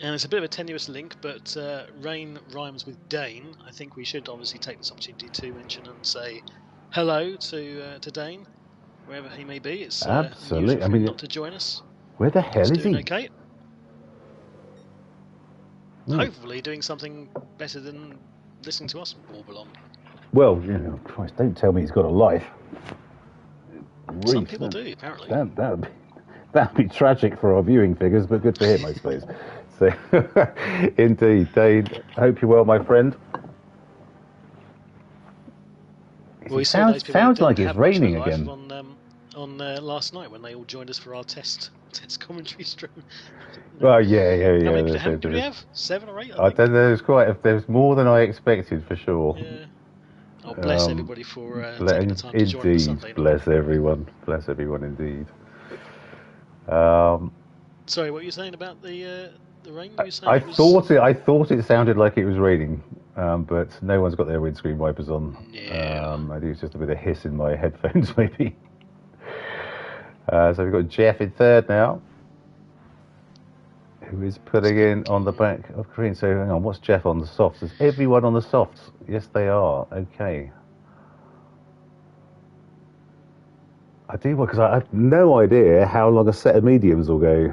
And it's a bit of a tenuous link, but rain rhymes with Dane. I think we should obviously take this opportunity to mention and say hello to Dane, wherever he may be. It's absolutely. I mean, not to join us. Where the hell is he? Okay. Hopefully, doing something better than listening to us warble on. Well, you know, Christ, don't tell me he's got a life. Some people do, apparently. That'd be tragic for our viewing figures, but good for him, I suppose. So, indeed, Dane, hope you're well, my friend. Well, we sounds like it's raining again. On last night when they all joined us for our test commentary stream. Well, yeah. How many did we have? 7 or 8? I don't know. There's more than I expected for sure. Yeah. Oh, bless everybody for taking the time to join us Sunday night. Bless everyone indeed. Sorry, what were you saying about the rain? I thought it sounded like it was raining, but no one's got their windscreen wipers on. Yeah. I think it's just a bit of hiss in my headphones, maybe. So we've got Jeff in 3rd now, who is putting in on the back of Green. So hang on, what's Jeff on the softs? Is everyone on the softs? Yes, they are. Okay. I do, because I have no idea how long a set of mediums will go.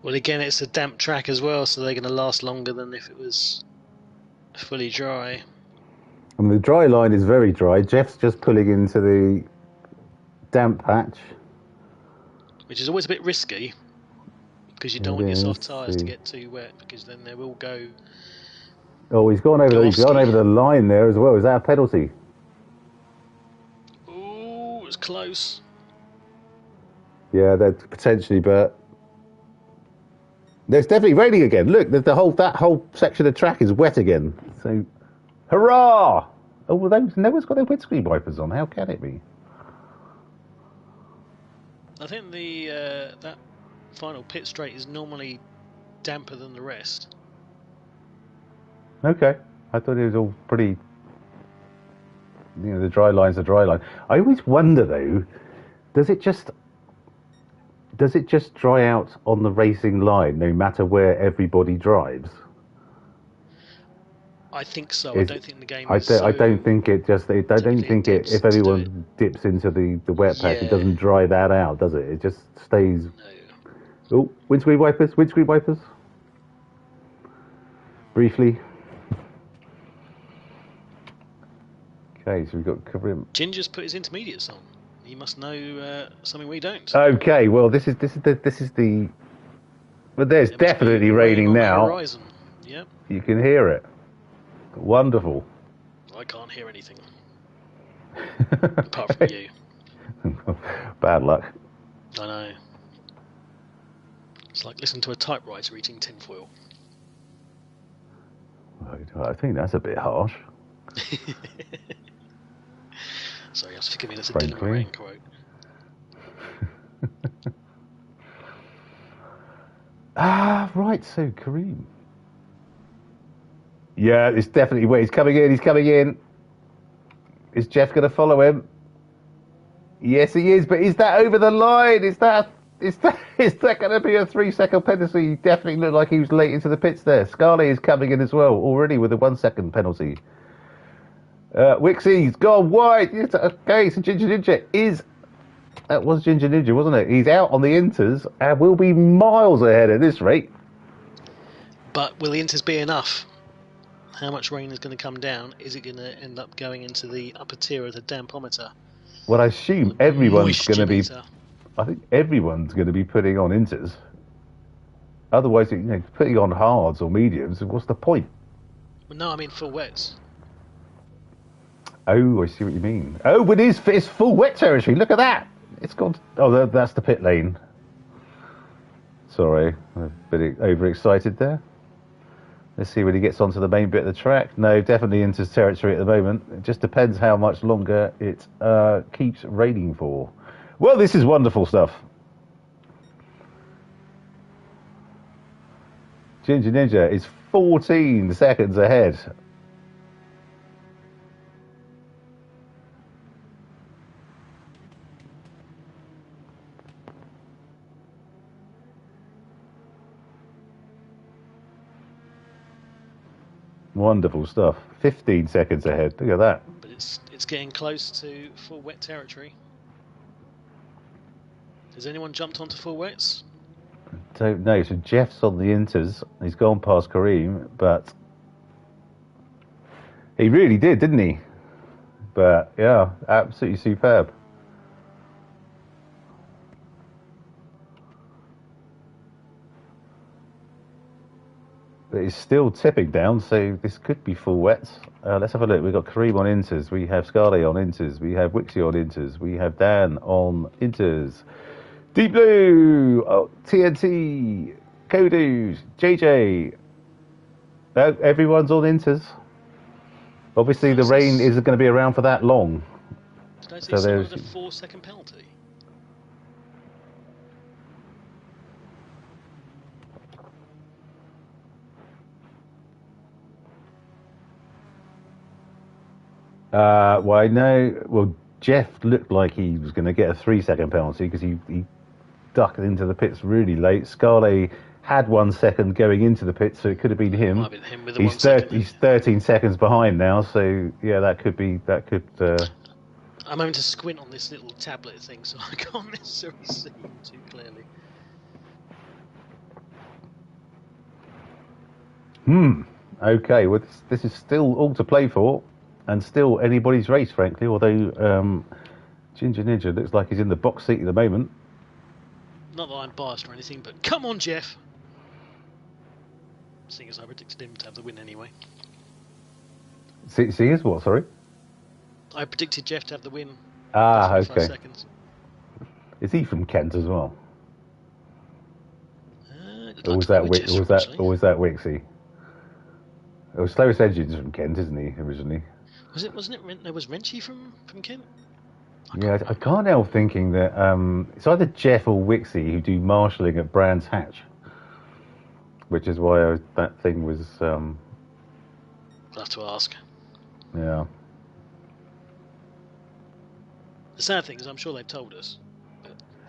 Well, again, it's a damp track as well, so they're going to last longer than if it was fully dry. I mean, the dry line is very dry. Jeff's just pulling into the damp patch. Which is always a bit risky, because you don't want your soft tyres to get too wet, because then they will go... Oh, he's gone over the line there as well. Is that a penalty? Oh, it was close. Yeah, that potentially, but... There's definitely raining again. Look, that whole section of track is wet again. So, hurrah! Oh, well, no one's got their windscreen wipers on. How can it be? I think that final pit straight is normally damper than the rest. Okay, I thought it was all pretty. You know, the dry line's a dry line. I always wonder though, does it just dry out on the racing line no matter where everybody drives? I think so. I Is don't think the game I is don't, so I don't think it just. I don't typically think it. dips If to do it. everyone dips into the wet patch, it Yeah. doesn't dry that out, does it? It just stays. No. Oh, windscreen wipers. Windscreen wipers. Briefly. Okay, so we've got covering. Ginger's put his intermediates on. He must know something we don't. Okay, well this is the. But there's There must be definitely rain raining on the now. horizon. Yep. You can hear it. Wonderful. I can't hear anything. Apart from you. Bad luck. I know. It's like listening to a typewriter eating tinfoil. I think that's a bit harsh. Sorry, I was forgiving that's a Frankly. Dylan Moran quote. Right, so Kareem. Yeah, it's definitely where he's coming in. He's coming in. Is Jeff going to follow him? Yes, he is. But is that over the line? Is that going to be a 3-second penalty? He definitely looked like he was late into the pits there. Scarlett is coming in as well, already with a 1-second penalty. Wixie's gone wide. Okay, so Ginger Ninja is. That was Ginger Ninja, wasn't it? He's out on the inters and will be miles ahead at this rate. But will the inters be enough? How much rain is going to come down? Is it going to end up going into the upper tier of the dampometer? Well, I assume everyone's going to be. Moisturemeter. I think everyone's going to be putting on inters. Otherwise, putting on hards or mediums. What's the point? Well, no, I mean full wets. Oh, I see what you mean. Oh, but it's full wet territory. Look at that. It's gone. Oh, that's the pit lane. Sorry, I'm a bit overexcited there. Let's see when he gets onto the main bit of the track. No, definitely into his territory at the moment. It just depends how much longer it keeps raining for. Well, this is wonderful stuff. Ginger Ninja is 14 seconds ahead. Wonderful stuff. 15 seconds ahead. Look at that. But it's getting close to full wet territory. Has anyone jumped onto full wets? Don't know. So Jeff's on the inters. He's gone past Kareem, but he really did, didn't he? But yeah, absolutely superb. But it's still tipping down, so this could be full wets. Let's have a look. We've got Kareem on inters. We have Scarlett on inters. We have Wixie on inters. We have Dan on inters. Deep Blue, TNT, Kodu, JJ. Everyone's on inters. Obviously, the rain isn't going to be around for that long. Did I see someone with a 4-second penalty? Well, I know. Well, Jeff looked like he was going to get a 3-second penalty because he ducked into the pits really late. Scarlett had 1 second going into the pits, so it could have been him. Might have been him with the 1 second. He's 13 seconds behind now, so yeah, that could. I'm having to squint on this little tablet thing, so I can't necessarily see too clearly. Okay, well, this is still all to play for, and still anybody's race, frankly, although Ginger Ninja looks like he's in the box seat at the moment. Not that I'm biased or anything, but come on, Jeff! Seeing as I predicted him to have the win anyway. See is what, sorry? I predicted Jeff to have the win. Okay. Seconds. Is he from Kent as well? Or was that Wixie? It was Slowest Engine's from Kent, isn't he, originally? Wasn't it? Was Renchi from Kent? I can't help thinking that it's either Jeff or Wixie who do marshalling at Brands Hatch, which is why that thing was. I'll have to ask. Yeah. The sad thing is, I'm sure they've told us.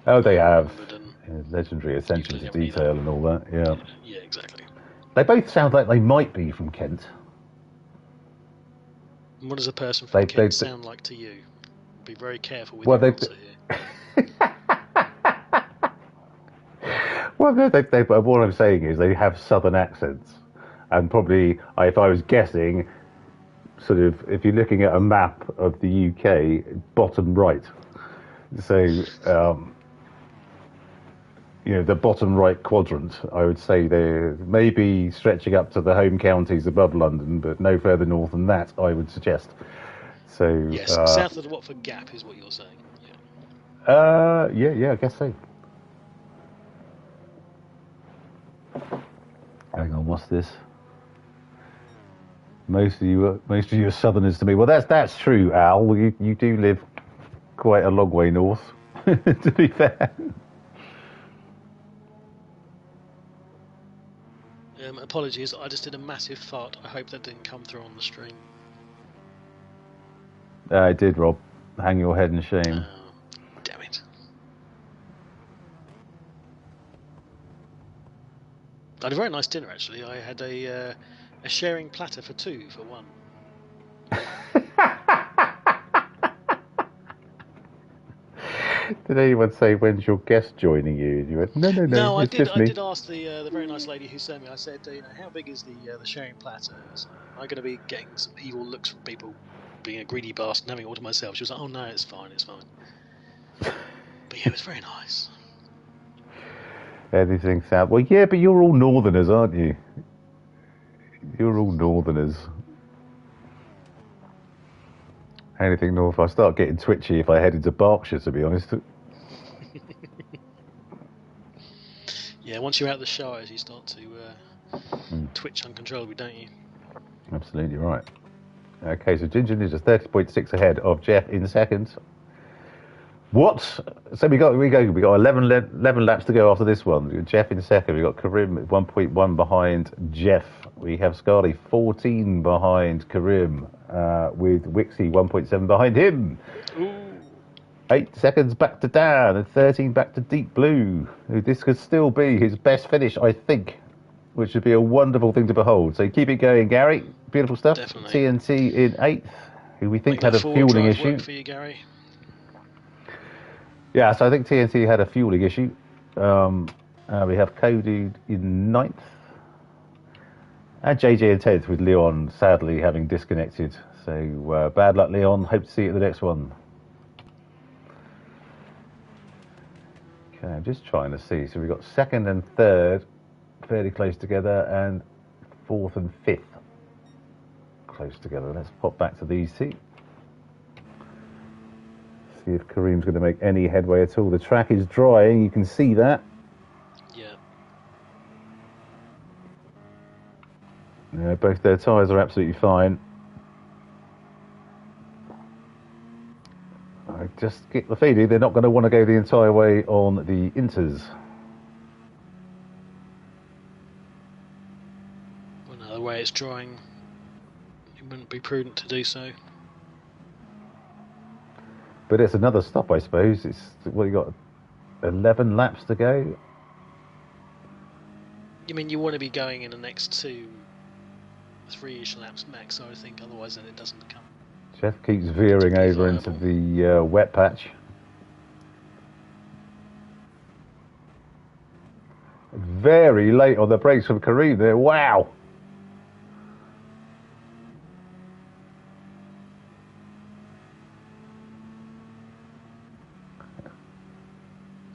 Oh, they have. Legendary attention to detail and all that. Yeah. Yeah, exactly. They both sound like they might be from Kent. And what does a person from Kent sound like to you? Be very careful with your answer here. Well, what I'm saying is they have southern accents, and probably, if I was guessing, sort of, if you're looking at a map of the UK, bottom right. So, the bottom right quadrant, I would say they're maybe stretching up to the home counties above London, but no further north than that, I would suggest. So yes, south of the Watford Gap is what you're saying. Yeah, I guess so. Hang on, what's this? Most of you are Southerners to me. Well, that's true, Al. You do live quite a long way north, to be fair. Apologies, I just did a massive fart. I hope that didn't come through on the stream. It did, Rob. Hang your head in shame. Damn it. I had a very nice dinner, actually. I had a sharing platter for two for one. Did anyone say, when's your guest joining you? And you went, no. No, I did ask the very nice lady who sent me. I said, how big is the sharing platter? So, am I going to be getting some evil looks from people, being a greedy bastard and having it all to myself? She was like, oh no, it's fine. But yeah, it was very nice. Anything sound? Well, yeah, but you're all Northerners, aren't you? You're all Northerners. Anything north? I start getting twitchy if I head into Berkshire, to be honest. Yeah, once you're out of the shires, you start to twitch uncontrollably, don't you? Absolutely right. Okay, so Ginger Ninja's 30.6 ahead of Jeff in second. What? So we got 11 laps to go after this one. Jeff in second. We got Karim at 1.1 behind Jeff. We have Scarly 14 behind Karim, with Wixie 1.7 behind him. Ooh. 8 seconds back to Dan and 13 back to Deep Blue. This could still be his best finish, I think, which would be a wonderful thing to behold. So keep it going, Gary. Beautiful stuff. Definitely. TNT in 8th, who we think had a forward fueling drive issue. Work for you, Gary. Yeah, so I think TNT had a fueling issue. We have Cody in 9th. And JJ in 10th, with Leon sadly having disconnected. So bad luck, Leon. Hope to see you at the next one. Okay, I'm just trying to see. So we've got 2nd and 3rd fairly close together, and 4th and 5th close together. Let's pop back to these two. See if Kareem's going to make any headway at all. The track is drying, you can see that. Yeah. Both their tyres are absolutely fine. I just get the feeling they're not going to want to go the entire way on the Inters. Well, no, the way it's drying, it wouldn't be prudent to do so. But it's another stop, I suppose. It's you got 11 laps to go. You mean you want to be going in the next 3-ish laps max, I would think. Otherwise, then it doesn't become. Jeff keeps veering over into the wet patch. Very late on the brakes from Kareem there. Wow.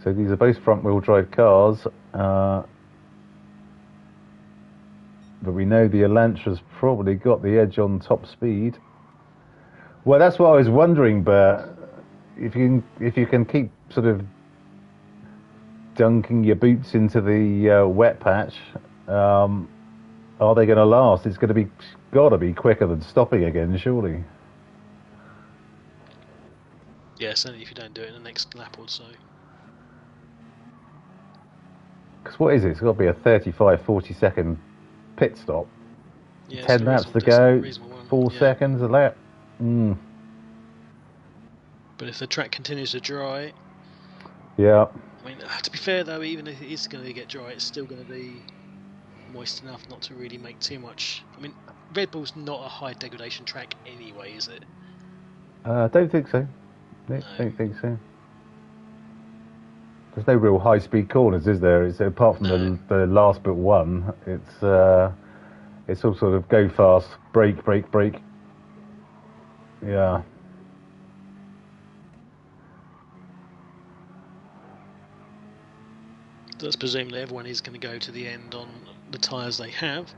So these are both front-wheel drive cars, but we know the Elantra's probably got the edge on top speed. Well, that's what I was wondering, but if you can keep sort of dunking your boots into the wet patch, are they going to last? It's got to be quicker than stopping again, surely. Yeah, certainly if you don't do it in the next lap or so. Because what is it? It's got to be a 35, 40 second pit stop. Yeah, 10 laps to go, 4 seconds a lap. But if the track continues to dry... Yeah. I mean, to be fair though, even if it is going to get dry, it's still going to be moist enough not to really make too much... I mean, Red Bull's not a high degradation track anyway, is it? I don't think so. Nick, No. don't think so. There's no real high-speed corners, is there? It's apart from the last but one. It's all sort of go fast, brake, brake, brake. Yeah. That's presumably everyone is going to go to the end on the tyres they have.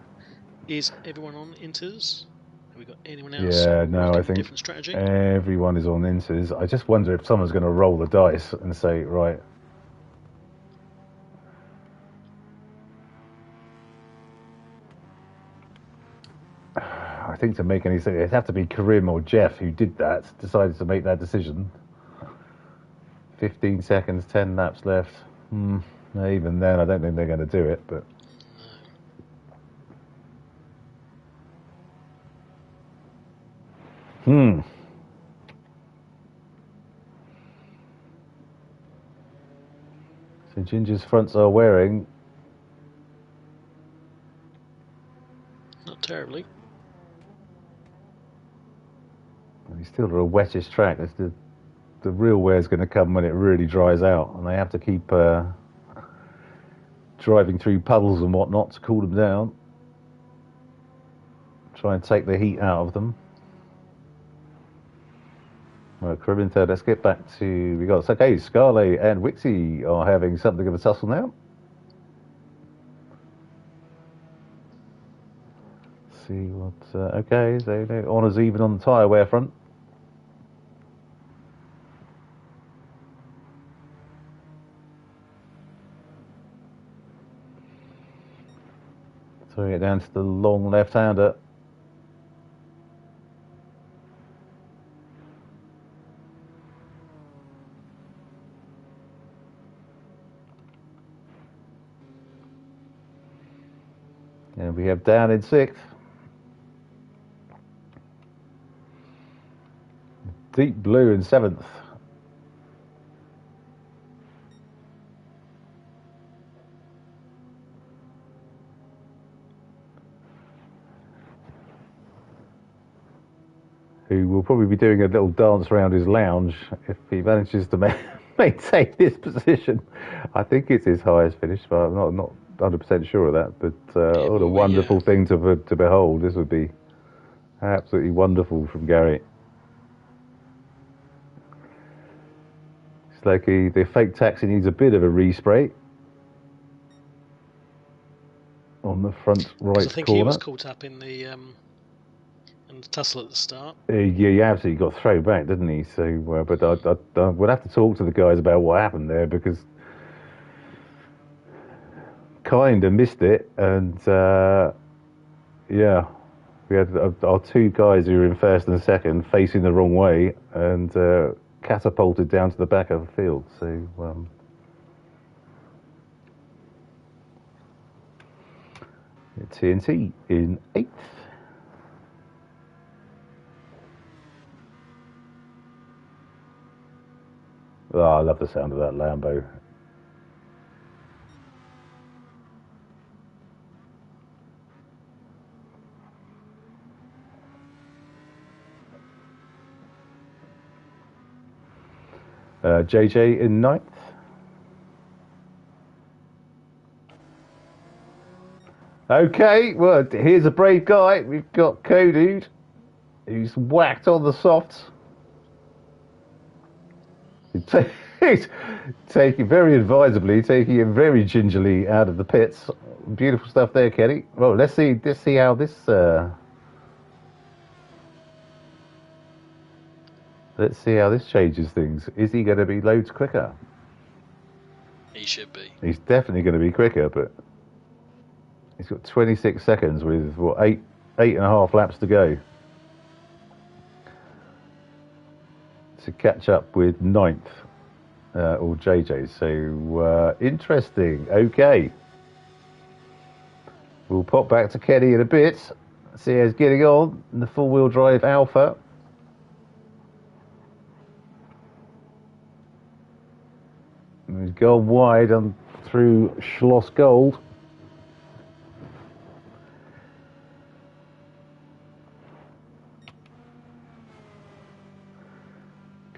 Is everyone on inters? Have we got anyone else? Yeah, no, I think different strategy. Everyone is on inters. I just wonder if someone's going to roll the dice and say, right. I think to make any sense, it'd have to be Karim or Jeff who decided to make that decision. 15 seconds, 10 laps left. Even then, I don't think they're going to do it, but... So Ginger's fronts are wearing... Not terribly. He's still at a wettish track. It's the real wear's going to come when it really dries out, and they have to keep driving through puddles and whatnot to cool them down. Try and take the heat out of them. Well, Caribbean third. Let's get back to... Okay, Scarlett and Wixie are having something of a tussle now. Let's see what... okay, so honours even on the tyre wear front. Throwing it down to the long left-hander. And we have down in sixth. Deep Blue in seventh. Who will probably be doing a little dance around his lounge if he manages to maintain this position. I think it's his highest finish, but I'm not 100% sure of that. But what a wonderful thing to behold. This would be absolutely wonderful from Gary. It's like the fake taxi needs a bit of a respray on the front right corner. I think he was caught up in the tussle at the start. He absolutely got thrown back, didn't he? So, but I would have to talk to the guys about what happened there, because kind of missed it, and yeah, we had our two guys who were in first and second facing the wrong way and catapulted down to the back of the field. So TNT in eighth. Oh, I love the sound of that Lambo. JJ in ninth. Okay, well, here's a brave guy. We've got Kodude, who's whacked on the softs. He's taking very advisably, taking it very gingerly out of the pits. Beautiful stuff there, Kenny. Well, let's see how this. Let's see how this changes things. Is he going to be loads quicker? He should be. He's definitely going to be quicker, but he's got 26 seconds with what, eight and a half laps to go to catch up with ninth. Or JJ, so interesting. Okay, we'll pop back to Kenny in a bit, see how he's getting on in the four-wheel drive Alpha. And he's gone wide on through Schloss Gold.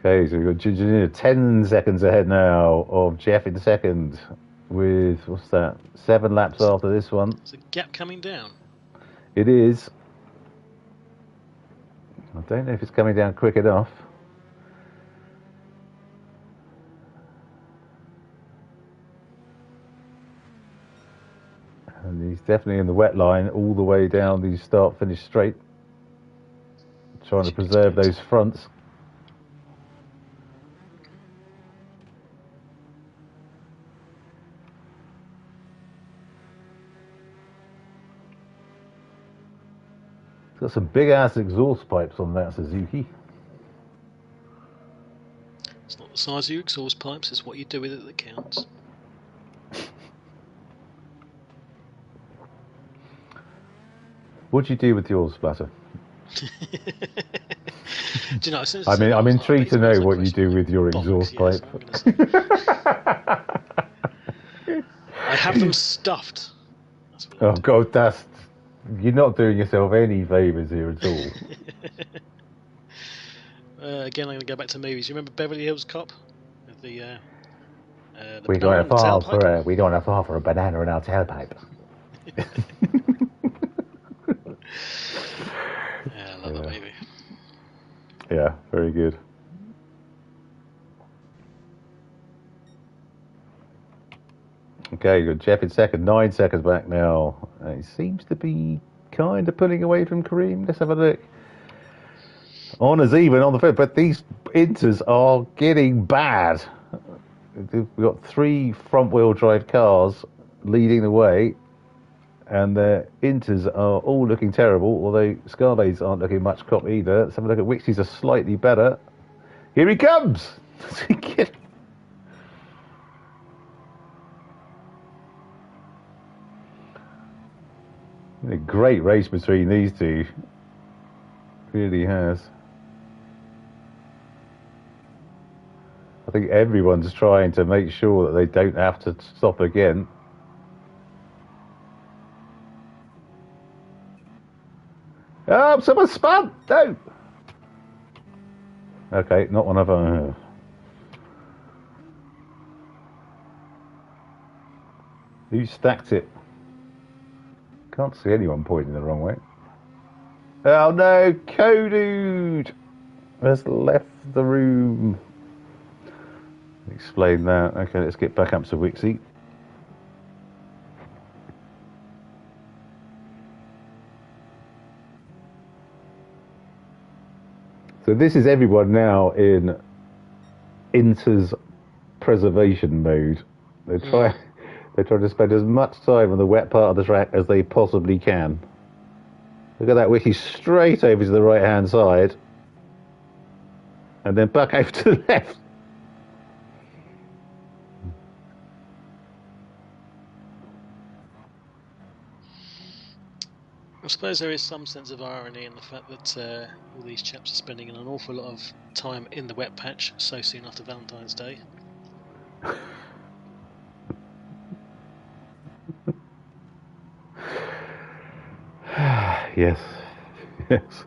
Okay, so we've got Ginger 10 seconds ahead now of Jeff in second with, what's that, 7 laps after this one. There's a gap coming down. It is. I don't know if it's coming down quick enough. And he's definitely in the wet line all the way down the start-finish straight. Trying to preserve those fronts. It's got some big-ass exhaust pipes on that Suzuki. It's not the size of your exhaust pipes, it's what you do with it that counts. What do you do with yours, Splatter? Do you know, I'm intrigued to know what you do with your exhaust pipe. I have them stuffed. Oh God, you're not doing yourself any favours here at all. Again, I'm going to go back to movies. You remember Beverly Hills Cop? With the we don't have far for a banana in our tailpipe. Yeah, I love that movie. Yeah, very good. Okay, you got Jeff in second, 9 seconds back now. He seems to be kind of pulling away from Kareem. Let's have a look. Honours even on the field, but these inters are getting bad. We've got 3 front-wheel drive cars leading the way, and the inters are all looking terrible, although Scarbays aren't looking much crop either. Let's have a look at Wixie's are slightly better. Here he comes! A great race between these two. Really has. I think everyone's trying to make sure that they don't have to stop again. Oh, someone spun! No! Okay, not one of them. Who stacked it? Can't see anyone pointing the wrong way. Oh no, Kodude has left the room. Explain that. Okay, let's get back up to Wixie. So this is everyone now in Inter's preservation mode. They're trying to spend as much time on the wet part of the track as they possibly can. Look at that Wixie straight over to the right hand side. And then back over to the left. I suppose there is some sense of irony in the fact that all these chaps are spending an awful lot of time in the wet patch so soon after Valentine's Day. Yes. Yes.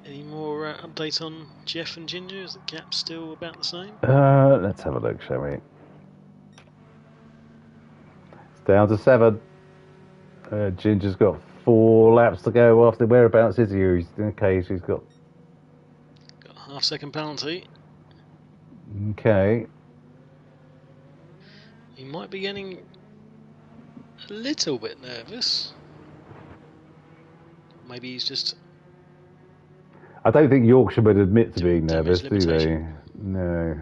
Any more update on Jeff and Ginger? Is the gap still about the same? Let's have a look, shall we? It's down to 7. Ginger's got 4 laps to go after. Whereabouts is he? Okay, she's got a half-second penalty. Okay. He might be getting a little bit nervous. Maybe he's just... I don't think Yorkshire would admit to being nervous, do they? No.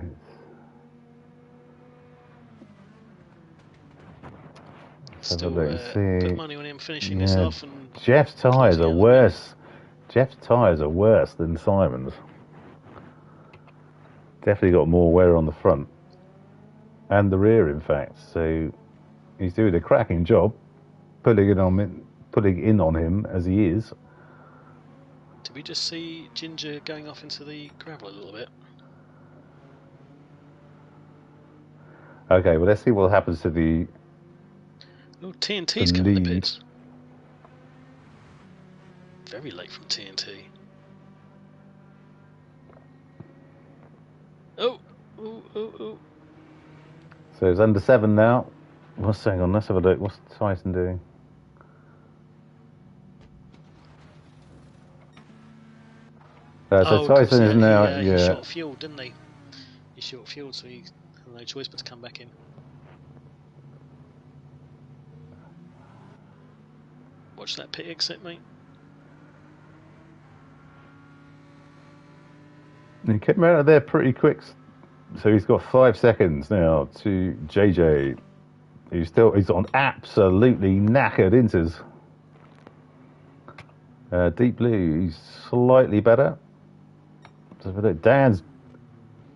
Still put money on him finishing this off. And Jeff's tyres are worse. Jeff's tyres are worse than Simon's. Definitely got more wear on the front and the rear, in fact. So he's doing a cracking job putting in on him as he is. Did we just see Ginger going off into the gravel a little bit? Okay, well, let's see what happens to the Oh, TNT's coming in the lead. pits. Very late from TNT. Oh. So it's under 7 now. Hang on, let's have a look. What's Tyson doing? So Tyson is now... He short fuel, didn't he? He short fuel, so he had no choice but to come back in. Watch that pit exit, mate. He came out of there pretty quick. So he's got 5 seconds now to JJ. He's on absolutely knackered inters. Deep Blue, he's slightly better. So Dan's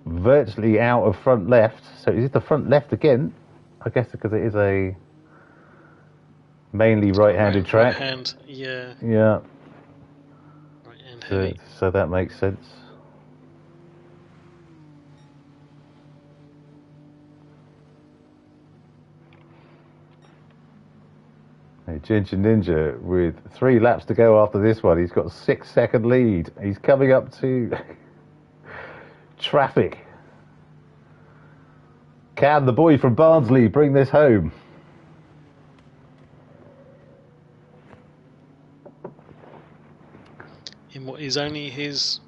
virtually out of front left. So is it the front left again? I guess because it is a mainly right-handed track. Right-hand, yeah. Yeah. Right-hand heavy. So that makes sense. Ginger Ninja with 3 laps to go after this one. He's got a 6-second lead. He's coming up to traffic. Can the boy from Barnsley bring this home? In what is only his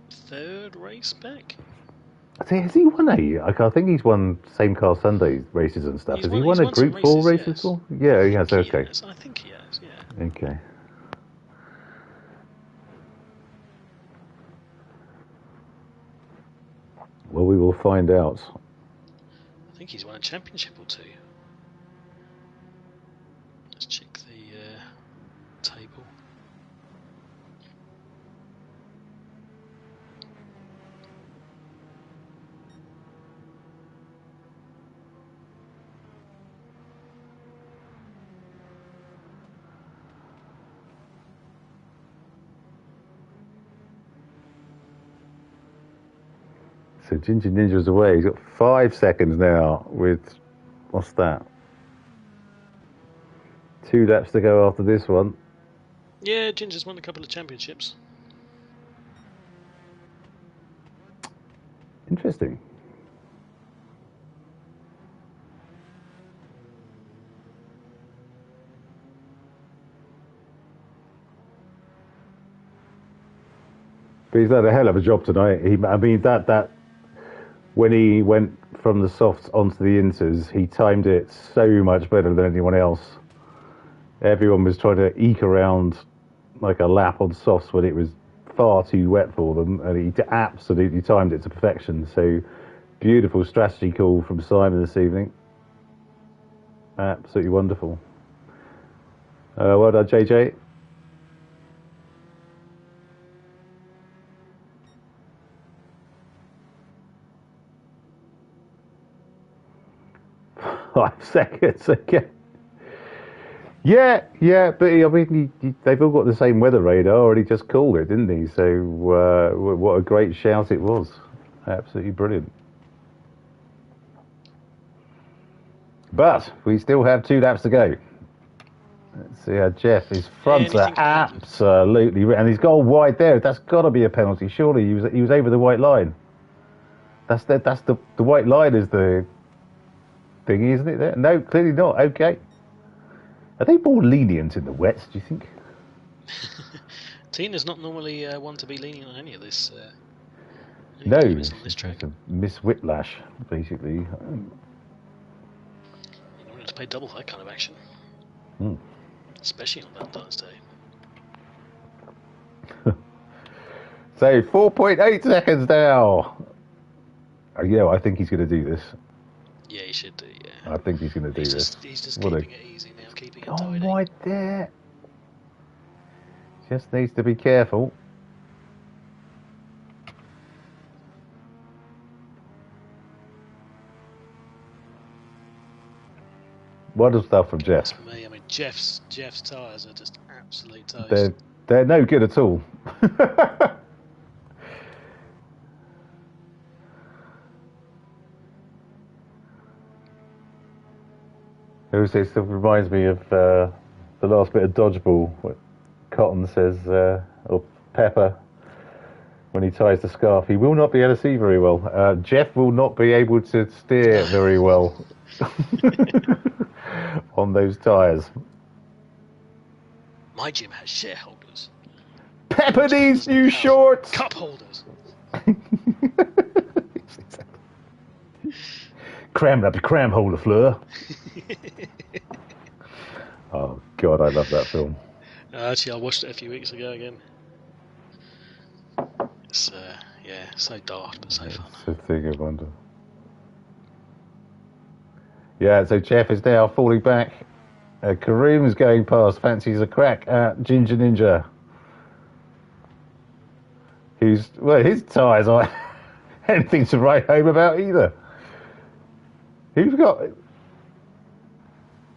3rd race back? Has he won I think he's won Same Car Sunday races and stuff. Has he won a Group 4 race before? Yeah, he has. Okay. I think he has, yeah. Okay. Well, we will find out. I think he's won a championship or 2. Let's check the table. So Ginger Ninja's away. He's got 5 seconds now with, what's that? 2 laps to go after this one. Yeah, Ginger's won a couple of championships. Interesting. But he's done a hell of a job tonight. I mean, that when he went from the softs onto the inters, he timed it so much better than anyone else. Everyone was trying to eke around like a lap on softs when it was far too wet for them, and he absolutely timed it to perfection. So, beautiful strategy call from Simon this evening. Absolutely wonderful. Well done, JJ. Five seconds again. Yeah, but I mean, they've all got the same weather radar, and he just called it, didn't he? So, what a great shout it was. Absolutely brilliant. But we still have 2 laps to go. Let's see how Jeff, his fronts are absolutely, and he's gone wide there. That's got to be a penalty. Surely he was over the white line. That's the white line is the thingy, isn't it? There? No, clearly not. Okay. Are they more lenient in the wets, do you think? Tina's not normally one to be lenient on any of this. No, on this track. Miss Whiplash, basically. In order to play double that kind of action. Especially on Valentine's Day. So, 4.8 seconds now. Yeah, I think he's going to do this. Yeah, he should do, yeah. I think he's going to do this. He's just keeping it easy now, keeping it tidy. Oh, right there. Just needs to be careful. Wonderful stuff from Jeff. That's me. I mean, Jeff's tyres are just absolute toast. They're They're no good at all. It still reminds me of the last bit of Dodgeball. What Cotton says, or Pepper, when he ties the scarf, he will not be able to see very well. Jeff will not be able to steer very well on those tyres. My gym has shareholders. Pepper needs new shorts! Cup holders! Cram holder, Fleur. Oh, God, I love that film. Actually, I watched it a few weeks ago again. It's, so daft, but so fun. It's a thing of wonder. Yeah, so Jeff is now falling back. Kareem's going past, fancies a crack at Ginger Ninja. His tyres aren't anything to write home about either. Who's got...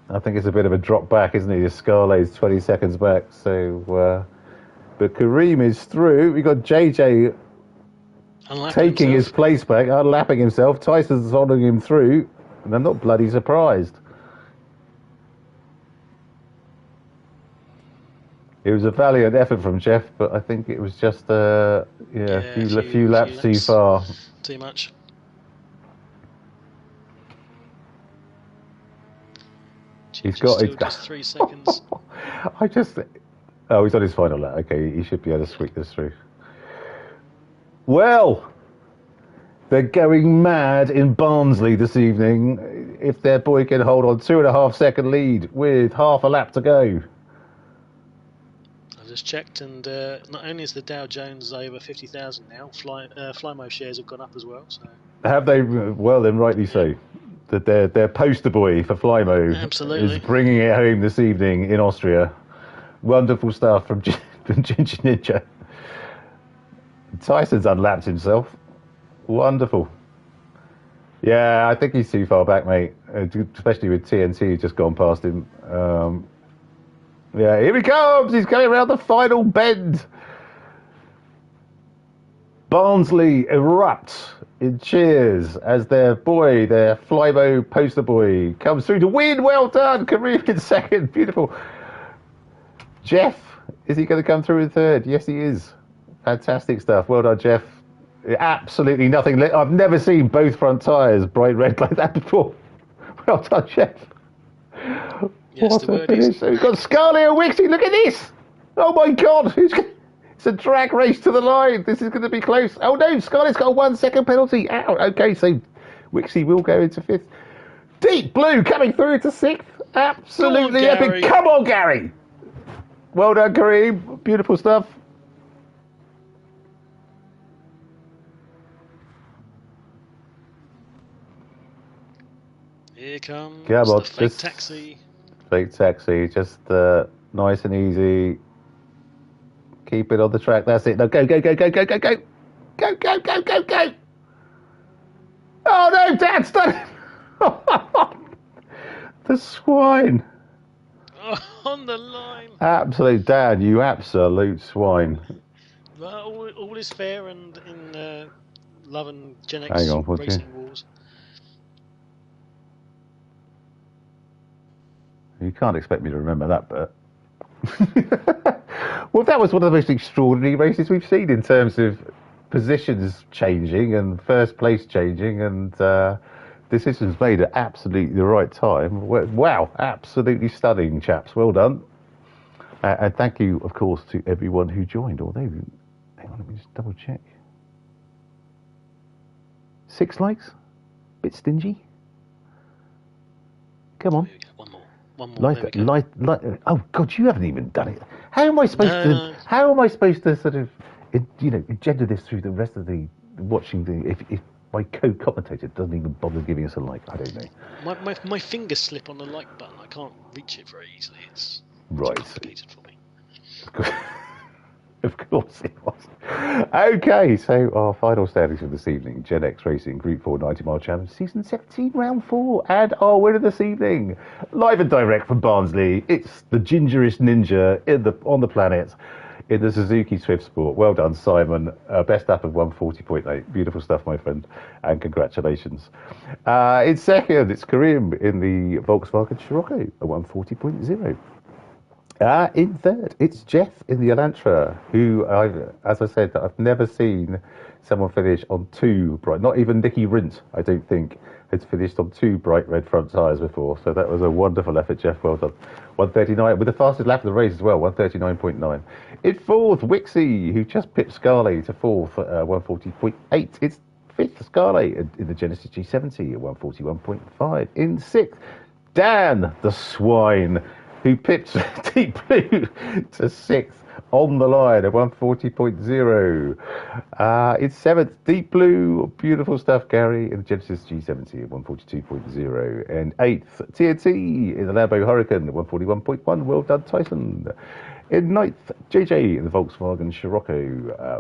I think it's a bit of a drop back, isn't he? Scarlet's 20 seconds back, so... but Kareem is through. We've got JJ taking his place back, unlapping himself. Tyson's holding him through, and I'm not bloody surprised. It was a valiant effort from Jeff, but I think it was just a few laps too far. Too much. He's got just 3 seconds. Oh, he's on his final lap. Okay, he should be able to squeak this through. Well, they're going mad in Barnsley this evening. If their boy can hold on 2.5 second lead with half a lap to go. I just checked, and not only is the Dow Jones over 50,000 now, Flymo shares have gone up as well. So. Have they? Well, then, rightly so. That their poster boy for Flymo is bringing it home this evening in Austria. Wonderful stuff from Ginger Ninja. Tyson's unlapped himself. Wonderful. Yeah, I think he's too far back, mate. Especially with TNT just gone past him. Yeah, here he comes. He's coming around the final bend. Barnsley erupts in cheers as their Flymo poster boy, comes through to win. Well done, Kareem in second. Beautiful. Jeff, is he going to come through in third? Yes, he is. Fantastic stuff. Well done, Jeff. Absolutely nothing. I've never seen both front tyres bright red like that before. Well done, Jeff. Yes, what a finish. We've got Scarlett and Wixie. Look at this. Oh, my God. It's a drag race to the line. This is going to be close. Oh, no. Scarlett's got a 1 second penalty. Ow. Okay, so Wixie will go into fifth. Deep Blue coming through to sixth. Absolutely epic. Come on, Gary. Well done, Kareem. Beautiful stuff. Here comes the fake taxi. Fake taxi, just nice and easy. Keep it on the track. That's it. No, go. Go. Oh, no, Dad's done it. The swine. On the line. Absolute Dad, you absolute swine. Well, all is fair and in love and Gen X racing wars. You can't expect me to remember that bit. Well, that was one of the most extraordinary races we've seen in terms of positions changing and first place changing and decisions made at absolutely the right time. Wow, absolutely stunning, chaps. Well done. And thank you, of course, to everyone who joined. Although, hang on, let me just double check. 6 likes? Bit stingy. Come on. One more. Oh God, you haven't even done it. How am I supposed to sort of, engender this through the rest of the watching if my co-commentator doesn't even bother giving us a like? I don't know. My fingers slip on the like button. I can't reach it very easily. It's complicated for me. Of course it was. Okay, so our final standings for this evening: Gen X Racing Gr4-90 Mile Challenge Season 17, Round 4, and our winner this evening, live and direct from Barnsley. It's the gingerest ninja on the planet. in the Suzuki Swift Sport. Well done, Simon. Best lap of 140.8. Beautiful stuff, my friend, and congratulations. In second, it's Karim in the Volkswagen Scirocco at 140.0. In third, it's Jeff in the Elantra, who, as I said, I've never seen someone finish on two bright, not even Nicky Rint, I don't think, has finished on two bright red front tyres before. So that was a wonderful effort, Jeff. Well done. 139, with the fastest lap of the race as well, 139.9. In fourth, Wixie, who just pipped Scarlett to fourth at 140.8. It's fifth, Scarlett in the Genesis G70 at 141.5. In sixth, Dan, the swine, who pipped Deep Blue to sixth on the line at 140.0. In seventh, Deep Blue, beautiful stuff, Gary, in the Genesis G70 at 142.0. And eighth, TNT in the Lambo Hurricane at 141.1. Well done, Tyson. In ninth, JJ in the Volkswagen Scirocco,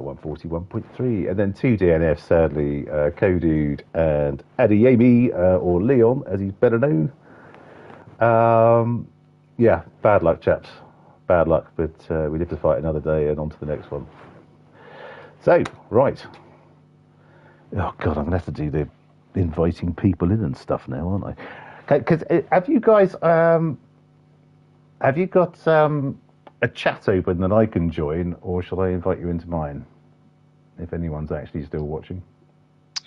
141.3. And then two DNFs, sadly, Kodude and Adeyemi, or Leon, as he's better known. Yeah, bad luck, chaps. Bad luck, but we live to fight another day and on to the next one. So, right. Oh, God, I'm going to have to do the inviting people in and stuff now, aren't I? Because have you guys, have you got a chat open that I can join, or shall I invite you into mine? If anyone's actually still watching.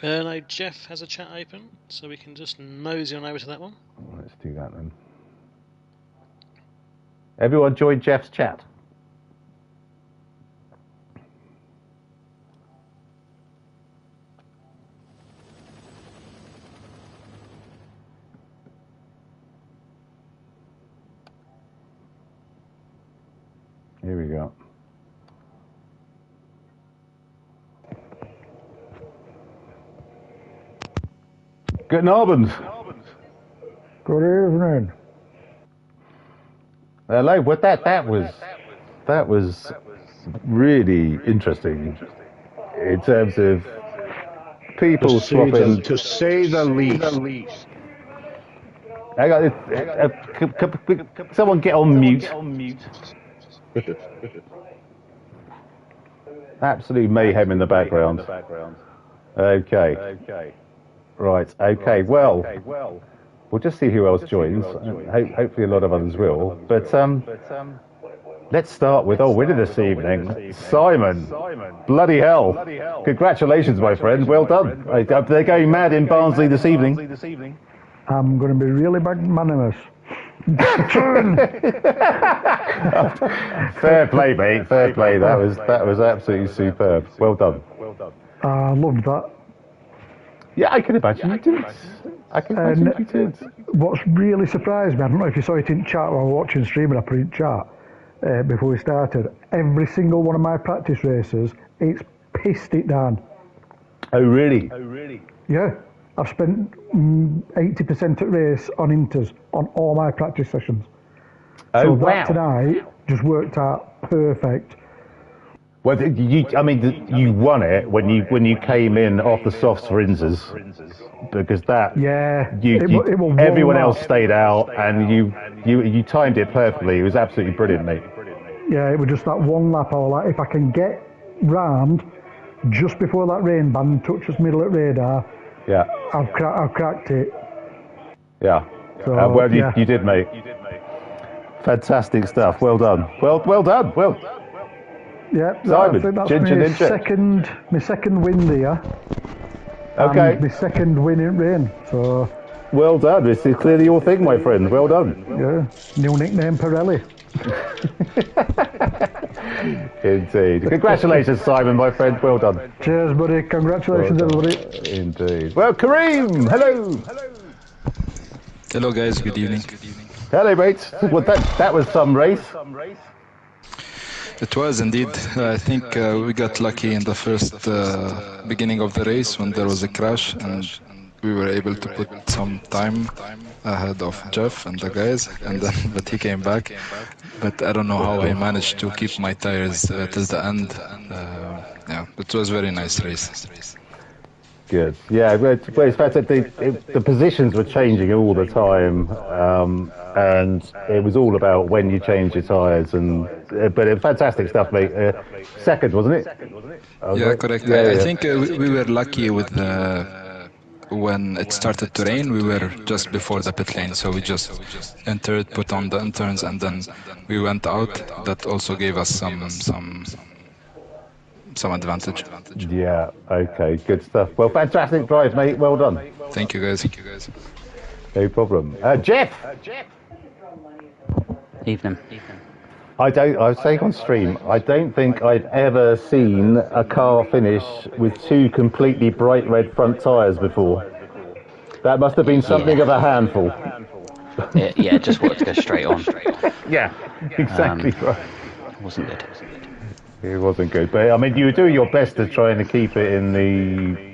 No, Jeff has a chat open, so we can just mosey on over to that one. Let's do that then. Everyone join Jeff's chat. Here we go. Good Albans. Good evening. Hello. What that was really interesting in terms of people swapping. To say the least. I got someone get on mute. Absolute mayhem in the background. Okay. Right. Okay. Well, we'll just see who else joins. Hopefully, a lot of others will. But let's start with winner this evening, Simon. Bloody hell! Congratulations, my friend. Well done. They're going mad in Barnsley this evening. I'm going to be really magnanimous. Fair play, mate. Fair play. That was absolutely superb. Well done. I loved that. Yeah, I can imagine you did. I can imagine you did. What's really surprised me, I don't know if you saw it in chat while watching streaming, I put it in chat before we started. Every single one of my practice races, it's pissed it down. Oh, really? Yeah. I've spent 80% at race on inters on all my practice sessions. So that tonight just worked out perfect. Well, you won it when you came in off the softs for inters, because that everyone else stayed out and you timed it perfectly. It was absolutely brilliant, mate. Yeah, it was just that one lap. I was like, if I can get round just before that rain band touches middle at radar. Yeah, I've cracked it. Yeah. So, you did, mate. Fantastic stuff. Well done. Well done. Yeah, Simon, I think that's my second win there. Okay. And my second win in rain. So. Well done. This is clearly your thing, my friend. Well done. Yeah. New nickname, Pirelli. Indeed. Congratulations, Simon, my friend. Well done. Cheers, buddy. Congratulations, everybody. Indeed. Well, Kareem, hello. Hello, guys. Good evening. Hello, mate. Well, that was some race. It was indeed. I think we got lucky in the first beginning of the race when there was a crash, and we were able to put some time ahead of Jeff and the guys, and then but he came back. But I don't know how I managed to keep my tires till the end. Yeah, it was a very nice race. Good. Yeah, well, it's fair to say the positions were changing all the time, and it was all about when you change your tyres. But fantastic stuff, mate. Second, wasn't it? Yeah, correct. I think we were lucky with when it started to rain. We were just before the pit lane, so we just entered, put on the interns, and then we went out. That also gave us some advantage. Yeah. Okay. Good stuff. Well, fantastic drive, mate. Well done. Thank you, guys. No problem. Jeff. Evening. I was saying on stream, I don't think I've ever seen a car finish with two completely bright red front tyres before. That must have been something of a handful. It just wanted to go straight on. Yeah, exactly right. It wasn't good. It wasn't good, but I mean, you were doing your best to try and keep it in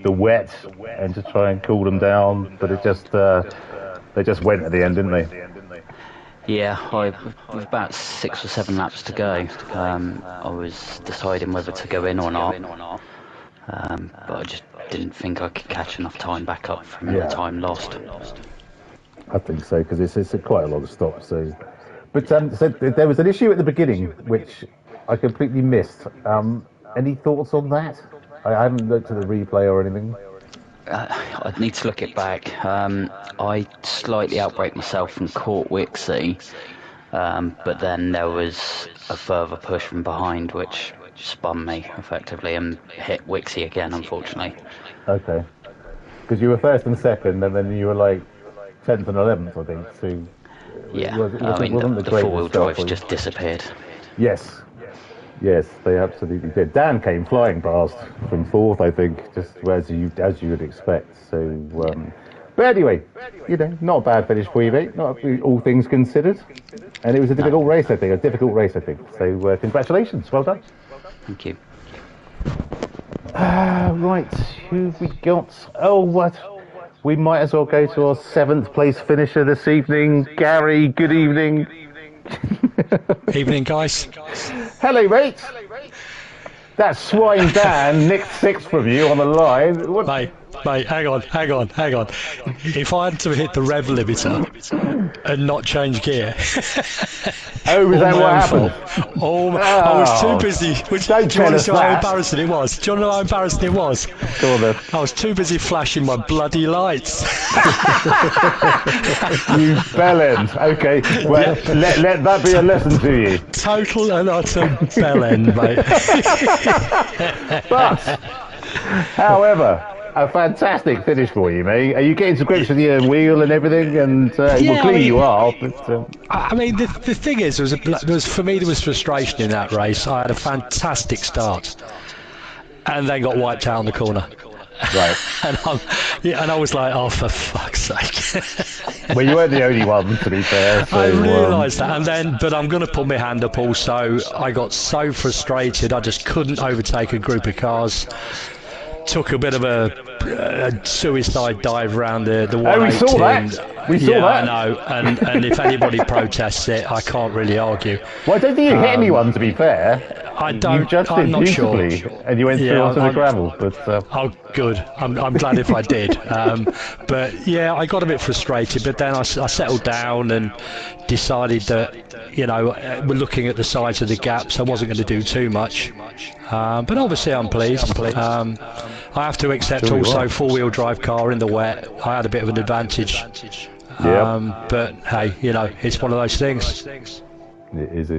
the wet and to try and cool them down, but it just they just went at the end, didn't they? Yeah, with about 6 or 7 laps to go, I was deciding whether to go in or not, but I just didn't think I could catch enough time back up from the time lost. I think so, because it's quite a lot of stops. But so there was an issue at the beginning which I completely missed. Any thoughts on that? I haven't looked at the replay or anything. I'd need to look it back. I slightly outbraked myself and caught Wixie, but then there was a further push from behind which spun me effectively and hit Wixie again, unfortunately. Okay. Because you were first and second, and then you were like 10th and 11th, I think. So yeah, the four-wheel drives just disappeared. Yes, they absolutely did. Dan came flying past from 4th, I think, just as you would expect. So, but anyway, not a bad finish for you, mate. Not all things considered, and it was a difficult race, I think. So, congratulations, well done. Thank you. Right, who've we got? Oh, what? We might as well go to our 7th place finisher this evening, Gary. Good evening. Evening, guys. Hello, mate. That swine Dan nicked 6th from you on the line. What? Mate, hang on. If I had to hit the rev limiter and not change gear... Oh, was that what happened? I was too busy. Do you want to know how embarrassing it was? Do you want to know how embarrassing it was? Go on then. I was too busy flashing my bloody lights. You bellend. Okay, well, let that be a lesson to you. Total and utter bellend, mate. But, however, a fantastic finish for you, mate. Are you getting to grips with your wheel and everything? And clearly you are. But, I mean, the thing is, for me, there was frustration in that race. I had a fantastic start, and then got wiped out on the corner. Right. and I was like, oh, for fuck's sake. Well, you weren't the only one, to be fair. So, I realised that, but I'm going to put my hand up also. I got so frustrated, I just couldn't overtake a group of cars. Took a bit of a suicide dive around the 118. Oh, we saw that. We saw that. I know. And if anybody protests it, I can't really argue. Well, I don't think you hit anyone, to be fair. I don't. You just I'm did not beautifully, sure. And you went through onto the gravel. But oh, good. I'm glad if I did. But yeah, I got a bit frustrated. But then I settled down and decided that we're looking at the size of the gaps. I wasn't going to do too much. But obviously, I'm pleased. I have to accept also four-wheel drive car in the wet. I had a bit of an advantage. But hey, it's one of those things. It is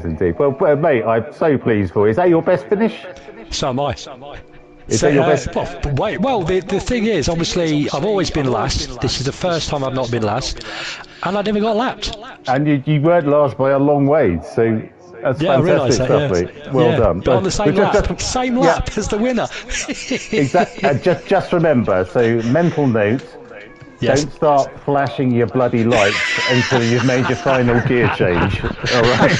indeed. Well, mate, I'm so pleased for you. Is that your best finish? So am I. Is that your best? Well, the thing is, obviously, I've always been last. This is the first time I've not been last, and I never got lapped. And you weren't last by a long way, so that's fantastic stuff, mate. Well done. But on the same lap as the winner. Exactly. Just remember, so mental note. Yes. Don't start flashing your bloody lights until you've made your final gear change. All right.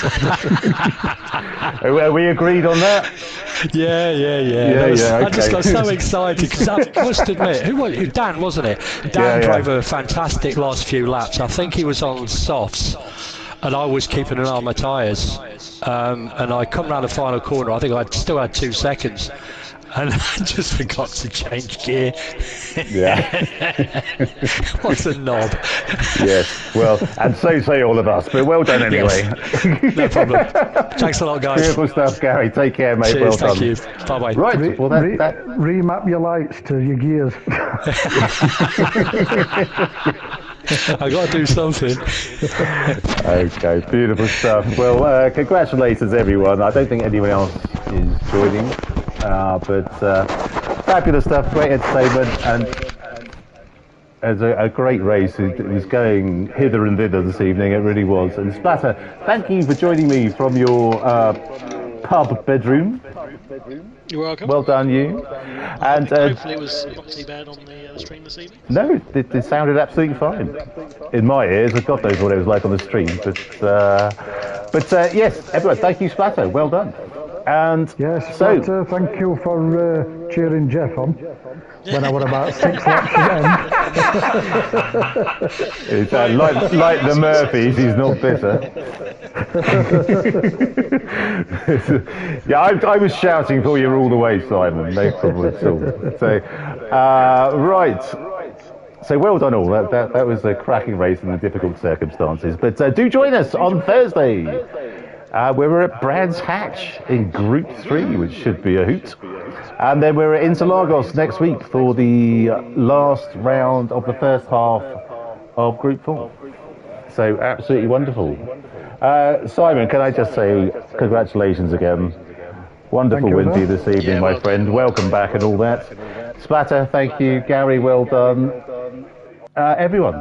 Are we agreed on that? Yeah. Okay. I just got so excited because I must admit, Dan, wasn't it? Dan drove a fantastic last few laps. I think he was on softs, and I was keeping an eye on my tyres. And I come round the final corner. I think I still had 2 seconds. and I just forgot to change gear. Yeah. What a knob. Yes, well, and so say all of us, but well done anyway. Yes. No problem. Thanks a lot, guys. Beautiful stuff, Gary. Take care, mate. Cheers, well thank done. you. Bye-bye. Right, well, that... remap your lights to your gears. I got to do something. Okay, beautiful stuff. Well, congratulations, everyone. I don't think anyone else is joining, but fabulous stuff, great entertainment, and as a great race. It was going hither and thither this evening, it really was. And Splatter, thank you for joining me from your pub bedroom. You're welcome. Well done, you. And hopefully it was not too bad on the stream this evening. No, it sounded absolutely fine. In my ears, God knows what it was like on the stream. But yes, everyone, thank you, Splatter. Well done. And yes, Splatter, thank you for cheering Jeff on when I was about 6 laps to end. It's like the Murphys, he's not bitter. Yeah, I was shouting for you all the way, Simon. No problem at all. So, right. So well done all. That was a cracking race in the difficult circumstances. But do join us on Thursday. We're at Brands Hatch in Group 3, which should be a hoot. And then we're at Interlagos next week for the last round of the first half of Group 4. So absolutely wonderful. Simon, can I just say congratulations again. Wonderful win for you this evening, my friend. Welcome back and all that. Splatter, thank you. Gary, well done. Everyone,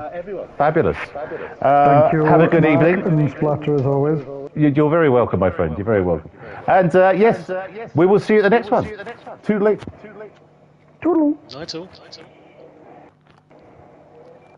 fabulous. Thank you. Have a good Mark evening. And Splatter, as always. You're very welcome, my friend. You're very welcome. And yes, we will see you at the next one. Too late. Toodaloo. Night all.